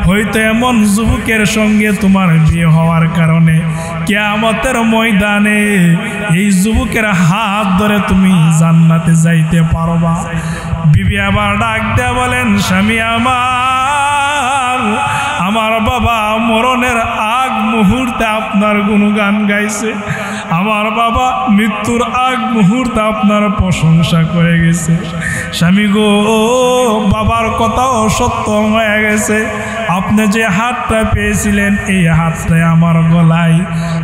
হয়তো এমন যুবকের সঙ্গে তোমার বিয়ে হওয়ার কারণে কিয়ামতের ময়দানে এই যুবকের হাত ধরে তুমি জান্নাতে যাইতে পারবা। বিবি আবার ডাক দেয়া বলেন, স্বামী আমার বাবা মরণের আগ মুহূর্তে আপনার গুণগান গাইছে, আমার বাবা মৃত্যুর আগ মুহূর্তে আপনার প্রশংসা করে গেছে। স্বামী গো, বাবার কথাও সত্য হয়ে গেছে। আপনি যে হাতটা পেয়েছিলেন এই হাতটাই আমার গলায়।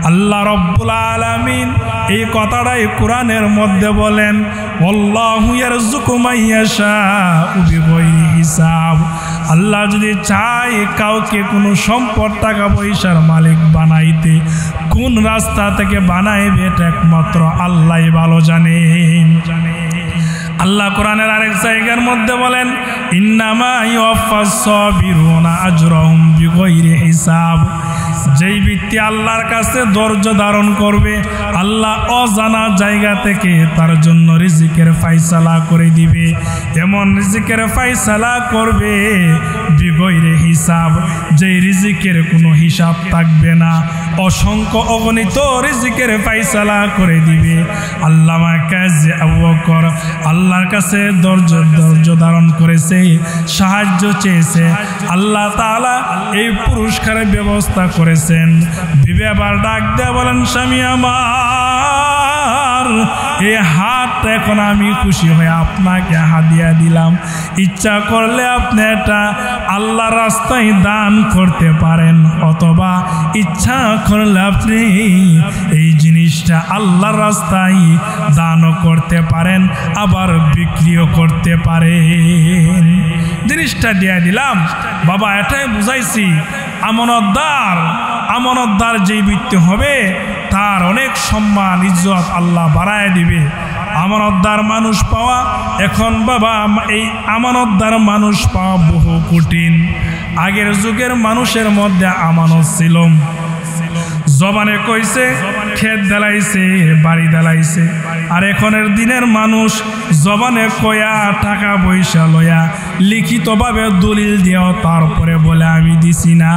আল্লাহ রব্বুল আলামিন এই কথাটাই কোরআনের মধ্যে বলেন, আল্লাহু ইয়ারযুকু মান ইয়াশাউ বিগাইরি হিসাব। আল্লাহ যদি চায় কাউকে কোনো সম্পদ টাকা পয়সার মালিক বানাইতে, কোন রাস্তা থেকে বানাইবে এটা একমাত্র আল্লাহই ভালো জানেন। আল্লাহ কোরআনের আরেক জায়গার মধ্যে বলেন, ইন্নামা ইউওয়াফাস সাবিরুনা আজরাহুম বিগাইরি হিসাব। যেই ব্যক্তি আল্লাহর কাছে ধৈর্য ধারণ করবে, আল্লাহ অজানা জায়গা থেকে তার জন্য রিজিকের ফয়সালা করে দিবে। এমন রিজিকের ফয়সালা করবে বিগাইরি হিসাব, যেই রিজিকের কোনো হিসাব থাকবে না, অসংখ্য অগণিত রিজিকের ফয়সালা করে দিবে। আল্লামা কাজী আবু বকর আল্লাহর কাছে ধৈর্য ধারণ করেছে, সাহায্য চেয়েছে, আল্লাহ তাআলা এই পুরস্কারের ব্যবস্থা করেছেন। বিবি আবার ডাক দেয়া বলেন, স্বামী আমার এই হাতটা এখন আমি খুশি হয়ে আপনাকে হাদিয়া দিলাম। ইচ্ছা করলে আপনি এটা আল্লাহর রাস্তায় দান করতে পারেন, অথবা ইচ্ছা করলে আপনি এই জিনিসটা আল্লাহর রাস্তায় দানও করতে পারেন, আবার বিক্রিও করতে পারেন। জিনিসটা দিয়ে দিলাম। বাবা এটাই বুঝাইছি, আমানতদার যেই ব্যক্তি হবে তার অনেক সম্মান ইজ্জত আল্লাহ বাড়ায় দিবে। আমানতদার মানুষ পাওয়া এখন বাবা, এই আমানতদার মানুষ পাওয়া বহু কঠিন। আগের যুগের মানুষের মধ্যে আমানত ছিল, জবানে কইছে, ক্ষেত দেলাইছে, বাড়ি দেলাইছে। আর এখনের দিনের মানুষ জবানে কয়া, টাকা পয়সা লয়া, লিখিতভাবে দলিল দিও, তারপরে বলে আমি দিছি না।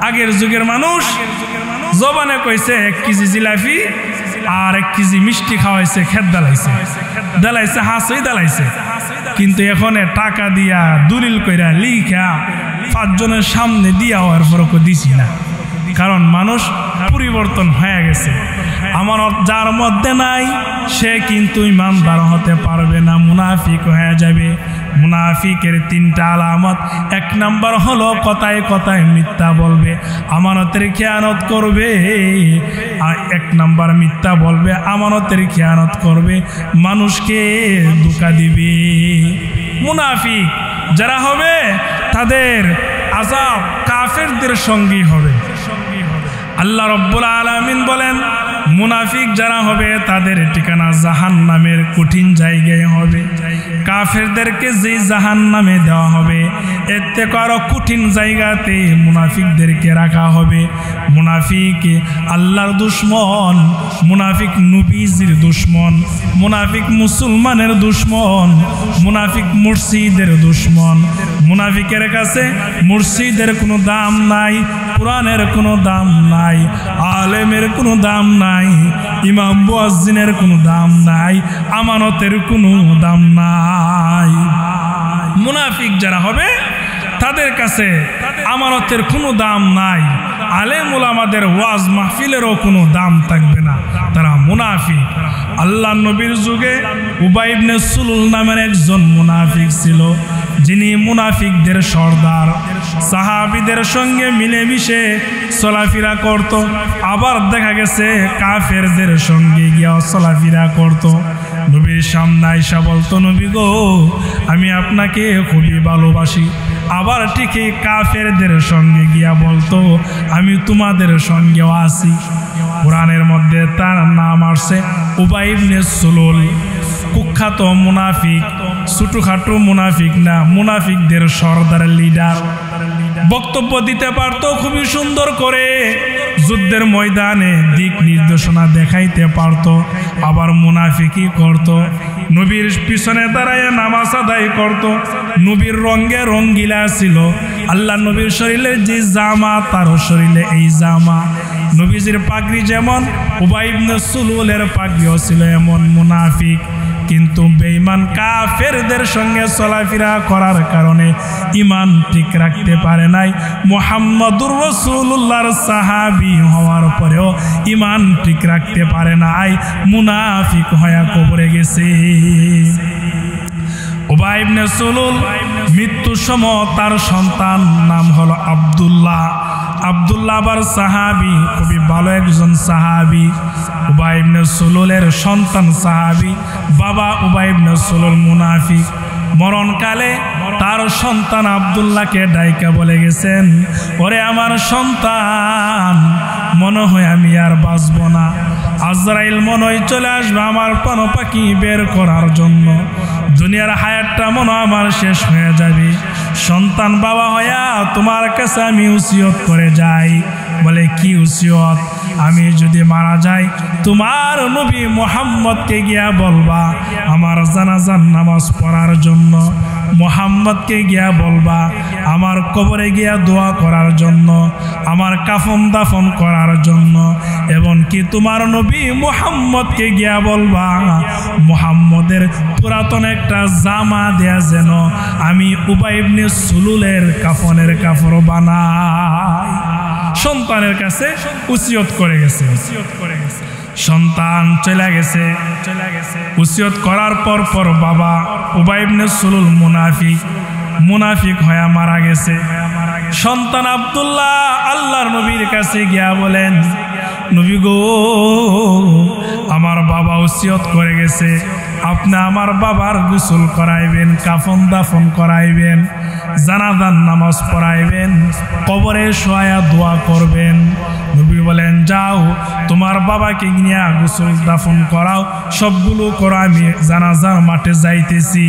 আগের যুগের মানুষ জবানে কইছে 1 কেজি জিলাপি আর 1 কেজি মিষ্টি খাওয়াইছে, ক্ষেত দেলাইছে, হাসই দেলাইছে। কিন্তু এখন টাকা দিয়া দলিল কইরা লিখা 5 জনের সামনে দিয়া হওয়ার পরও দিছি না, কারণ মানুষ পরিবর্তন হয়ে গেছে। আমানত যার মধ্যে নাই সে কিন্তু ইমানদার হতে পারবে না, মুনাফিক হয়ে যাবে। মুনাফিকের 3টা আলামত। 1 নাম্বার হলো কথায় কথায় মিথ্যা বলবে, আমানতের খেয়ানত করবে। 1 নাম্বার মিথ্যা বলবে, আমানতের খেয়ানত করবে, মানুষকে ধোঁকা দিবে। মুনাফিক যারা হবে তাদের আযাব কাফেরদের সঙ্গী হবে। আল্লাহ রব্বুল আলামিন বলেন, মুনাফিক যারা হবে তাদের ঠিকানা জাহান্নামের কঠিন জায়গায় হবে। কাফেরদেরকে যে জাহান্নামে দেওয়া হবে, এর থেকে আরো কঠিন জায়গাতে মুনাফিকদেরকে রাখা হবে। মুনাফিক আল্লাহর দুশমন, মুনাফিক নবীজির দুশমন, মুনাফিক মুসলমানের দুশমন, মুনাফিক মুর্শিদের দুশমন। মুনাফিকের কাছে মুর্শিদের কোনো দাম নাই, কোরআনের কোনো দাম নাই, আলেমের কোনো দাম নাই, ইমাম মুয়াজ্জিনের কোনো দাম নাই, আমানতের কোনো দাম নাই। মুনাফিক যারা হবে তাদের কাছে আমানতের কোনো দাম নাই, আলেম উলামাদের ওয়াজ মাহফিলেরও কোনো দাম থাকবে না, তারা মুনাফিক। আল্লাহ নবীর যুগে উবাই ইবনে সুলুল নামের একজন মুনাফিক ছিল, যিনি মুনাফিকদের সর্দার। সাহাবীদের সঙ্গে মিলেমিশে চলাফেরা করত, আবার দেখা গেছে কাফেরদের সঙ্গে গিয়া চলাফেরা করত। নবীর সামনে আইসা বলতো, নবী গো, আমি আপনাকে খুবই ভালোবাসি। আবার ঠিকই কাফেরদের সঙ্গে গিয়া বলতো, আমি তোমাদের সঙ্গেও আছি। কোরআনের মধ্যে তার নাম আসছে উবাই ইবনে সুলুল, কুখ্যাত মুনাফিক, ছোটখাটো মুনাফিক না, মুনাফিকদের সর্দার লিডার। বক্তব্য দিতে পারতো খুবই সুন্দর করে, যুদ্ধের ময়দানে দিক নির্দেশনা দেখাইতে পারত, আবার মুনাফিকি করত, নবীর পিছনে দাঁড়ায় নামাজ আদায় করত, নবীর রঙে রঙ্গিলা ছিল। আল্লাহ নবীর শরীরে যে জামা তার শরীরে এই জামা, নবীজির পাগড়ি যেমন উবাই ইবনে সুলুলের পাগড়িও ছিল এমন মুনাফিক। কিন্তু বেঈমান কাফেরদের সঙ্গে চলাফেরা করার কারণে ঈমান ঠিক রাখতে পারে নাই। মুহাম্মদুর রাসূলুল্লাহর সাহাবী হওয়ার পরেও ঈমান ঠিক রাখতে পারে নাই, মুনাফিক হয়ে কবরে গেছে। উবাই ইবনে সুলুল মৃত্যুর সময় তার সন্তান নাম হলো আব্দুল্লাহ। আব্দুল্লাহ আবার সাহাবী, খুবই ভালো একজন সাহাবী। উবাই ইবনে সুলুলের সন্তান সাহাবী, বাবা উবাই ইবনে সুলুল মুনাফিক। মরণকালে তার সন্তান আব্দুল্লাহকে ডাইকা বলে গেছেন, ওরে আমার সন্তান, মনে হয় আমি আর বাঁচব না, আজরাইল মনে হয় চলে আসবে আমার প্রাণ পাখি বের করার জন্য, দুনিয়ার হায়াতটা মনে আমার শেষ হয়ে যাবে। সন্তান বাবা হইয়া তোমার কাছে আমি উসিয়ত করে যাই। বলে কি উসিয়ত? আমি যদি মারা যাই তোমার নবী মুহাম্মদকে গিয়া বলবা আমার জানাজার নামাজ পড়ার জন্য, মুহাম্মদকে গিয়া বলবা আমার কবরে গিয়া দোয়া করার জন্য, আমার কাফন দাফন করার জন্য, এবং কি তোমার নবী মুহাম্মদকে গিয়া বলবা মুহাম্মদের পুরাতন একটা জামা দেয়া যেন আমি উবাই ইবনে সুলুলের কাফনের কাপড় বানাই। সন্তানের কাছে উসিয়ত করে গেছে। সন্তান চলে গেছে। উসিয়ত করার পর বাবা উবাই ইবনে সুলুল মুনাফিক হয়ে মারা গেছে। সন্তান আব্দুল্লাহ আল্লাহর নবীর কাছে গিয়া বলেন, নবী গো, আমার বাবা উসিয়ত করে গেছে, আপনি আমার বাবার গোসল করাইবেন, কাফন দাফন করাইবেন, জানাজার নামাজ পড়াইবেন, কবরে শোয়া দোয়া করবেন। নবী বলেন, যাও তোমার বাবাকে নিয়ে গোসল দাফন করাও, সবগুলো করো, আমি জানাজার মাঠে যাইতেছি।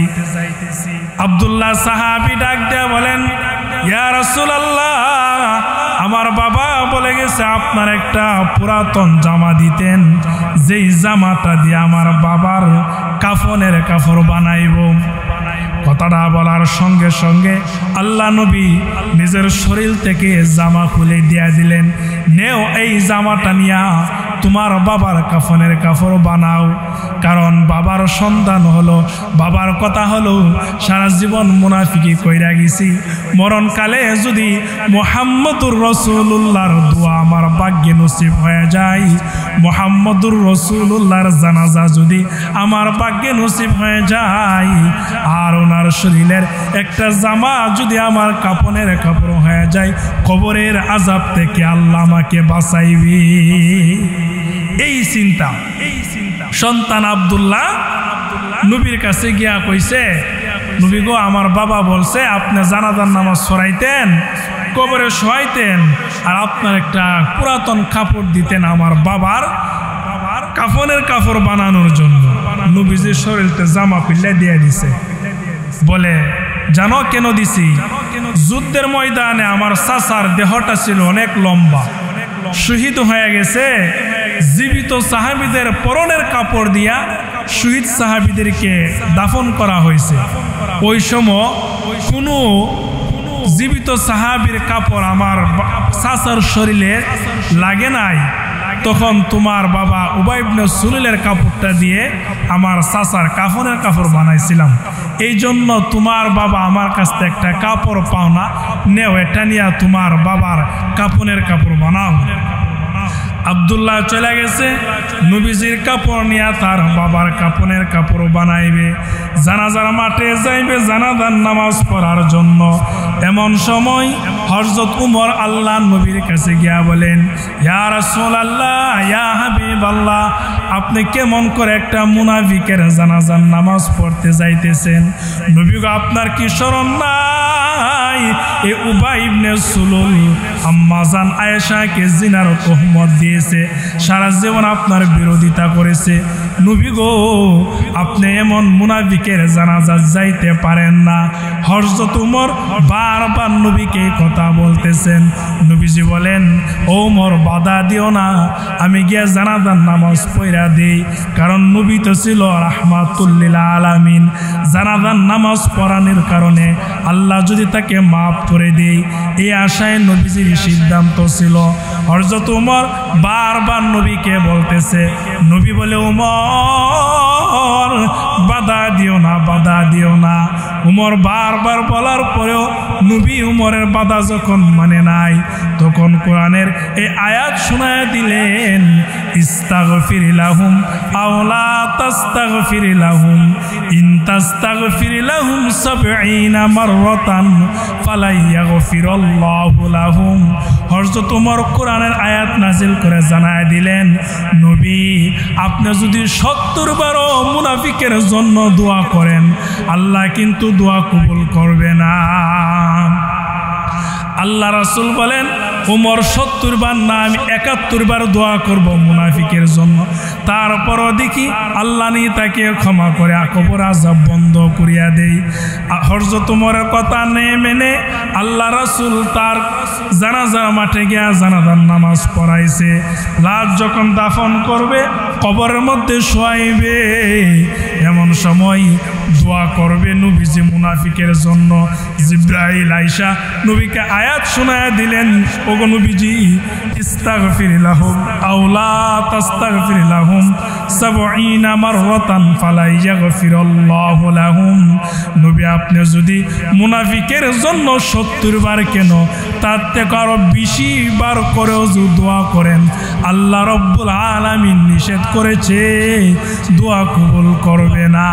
আব্দুল্লাহ সাহাবী ডাক দিয়া বলেন, ইয়া রাসূলুল্লাহ, আমার বাবা বলে গেছে আপনার একটা পুরাতন জামা দিতেন, যেই জামাটা দিয়ে আমার বাবার কাফনের কাপড় বানাইব। কথাটা বলার সঙ্গে সঙ্গে আল্লাহ নবী নিজের শরীর থেকে জামা খুলে দিয়া দিলেন, নেও এই জামাটা নিয়া তোমার বাবার কাফনের কাপড় বানাও। কারণ বাবার সন্তান হলো, বাবার কথা হলো সারা জীবন মুনাফিকি কইরা গেছি, মরণকালে যদি মুহাম্মদুর রাসূলুল্লাহর দোয়া আমার ভাগ্যে নসিব হয়ে যায়, মুহাম্মদুর রাসূলুল্লাহর জানাজা যদি আমার ভাগ্যে নসিব হয়ে যায়, আর ওনার শরীরের একটা জামা যদি আমার কাফনের কাপড় হয়ে যায়, কবরের আযাব থেকে আল্লাহ আমাকে বাঁচাইবে। এই চিন্তা সন্তান আব্দুল্লাহ নবীর কাছে গিয়া কইছে, নবী গো, আমার বাবা বলছে আপনি জানাজার নামাজ পড়াইতেন, কবরে শোয়াইতেন, আর আপনার একটা পুরাতন কাপড় দিতেন আমার বাবার কাফনের কাপড় বানানোর জন্য। নবীজির শরীরতে জামা পিল্লা দিয়ে দিছে। বলে, জানো কেন দিছি? যুদ্ধের ময়দানে আমার চাচার দেহটা ছিল অনেক লম্বা, শহীদ হয়ে গেছে, জীবিত সাহাবীদের পরনের কাপড় দিয়া শহীদ সাহাবীদেরকে দাফন করা হয়েছে। ওই সময় কোনো জীবিত সাহাবীর কাপড় আমার চাচার শরীরে লাগে নাই, তখন তোমার বাবা উবাই ইবনে সুলুলের কাপড়টা দিয়ে আমার চাচার কাফনের কাপড় বানাইছিলাম, এই জন্য তোমার বাবা আমার কাছ থেকে একটা কাপড় পাও না, নেও এটা নিয়ে তোমার বাবার কাফনের কাপড় বানাও। আব্দুল্লাহ চলে গেছে, নবীজির কাপড় নিয়ে তার বাবার কাফনের কাপড় বানাইবে, জানাজার মাঠে যাইবে জানাজার নামাজ পড়ার জন্য। এমন সময় হযরত উমর আল্লাহ নবীর কাছে গিয়া বলেন, ইয়া রাসূলুল্লাহ, ইয়া হাবিবাল্লাহ, আপনি কেমন করে একটা মুনাফিকের জানাজার নামাজ পড়তে যাইতেছেন? নবী গো, আপনার কি শরম নাই? এ উবাই ইবনে সুলুল আম্মাজান আয়েশাকে জিনার তহমত দিয়েছে, সারা জীবন আপনার বিরোধিতা করেছে। নবী গো, আপনি এমন মুনাফিকের জানাজা যাইতে পারেন না। হযরত ওমর বারবার নবীকে কথা বলতেছেন। নবীজি বলেন, ও ওমর বাধা দিও না, আমি গিয়া জানাজার নামাজ পড়া দেই। কারণ নবী তো ছিল রাহমাতুল লিল আলামিন। জানাজার নামাজ পড়ানোর কারণে আল্লাহ যদি তাকে মাফ করে দেয়, এই আশায় নবীজির সিদ্ধান্ত ছিল। হযরত ওমর বারবার নবীকে বলতেছে। নবী বলে, ওমর বাধা দিও না, বাধা দিও না। ওমর বারবার বলার পরেও নবী উমরের বাধা যখন মানে নাই, তখন কোরআনের এই আয়াত শোনায় দিলেন, ইস্তাগফির লাহুম আও লা তাস্তাগফির লাহুম ইন তাস্তাগফির লাহুম ৭০ মাররাতান ফালা ইয়াগফিরুল্লাহু লাহুম। হযরত ওমর কোরআনের আয়াত নাজিল করে জানায় দিলেন, নবী আপনি যদি ৭০ বারও মুনাফিকের জন্য দোয়া করেন, আল্লাহ কিন্তু দোয়া কবুল করবে না। আল্লাহ রাসূল বলেন, ওমর ৭০ বার না, আমি ৭১ বার দোয়া করব মুনাফিকের জন্য, তারপরও দেখি আল্লাহ নি তাকে ক্ষমা করে কবর আযাব বন্ধ করিয়া দেই। হযরত ওমরের কথা মেনে আল্লাহ রাসূল তার জানাজা মাঠে গিয়া জানাজার নামাজ পড়াইছে। লাশ যখন দাফন করবে, কবরের মধ্যে শোয়াইবে, এমন সময় দোয়া করবে নবীজি মুনাফিকের জন্য। জিবরাইল আয়েশা নবীকে আয়াত শোনায়া দিলেন, ওগো নবীজি, ইস্তাগফির লাহুম আও লা তাস্তাগফির লাহুম ৭০ মাররাতান ফালা ইয়াগফিরুল্লাহু লাহুম। নবী আপনি যদি মুনাফিকের জন্য ৭০ বার কেন, তার থেকে আরো বেশি বার করেও যদি দোয়া করেন, আল্লাহ রব্বুল আলামিন নিষেধ করেছে, দোয়া কবুল করবে না।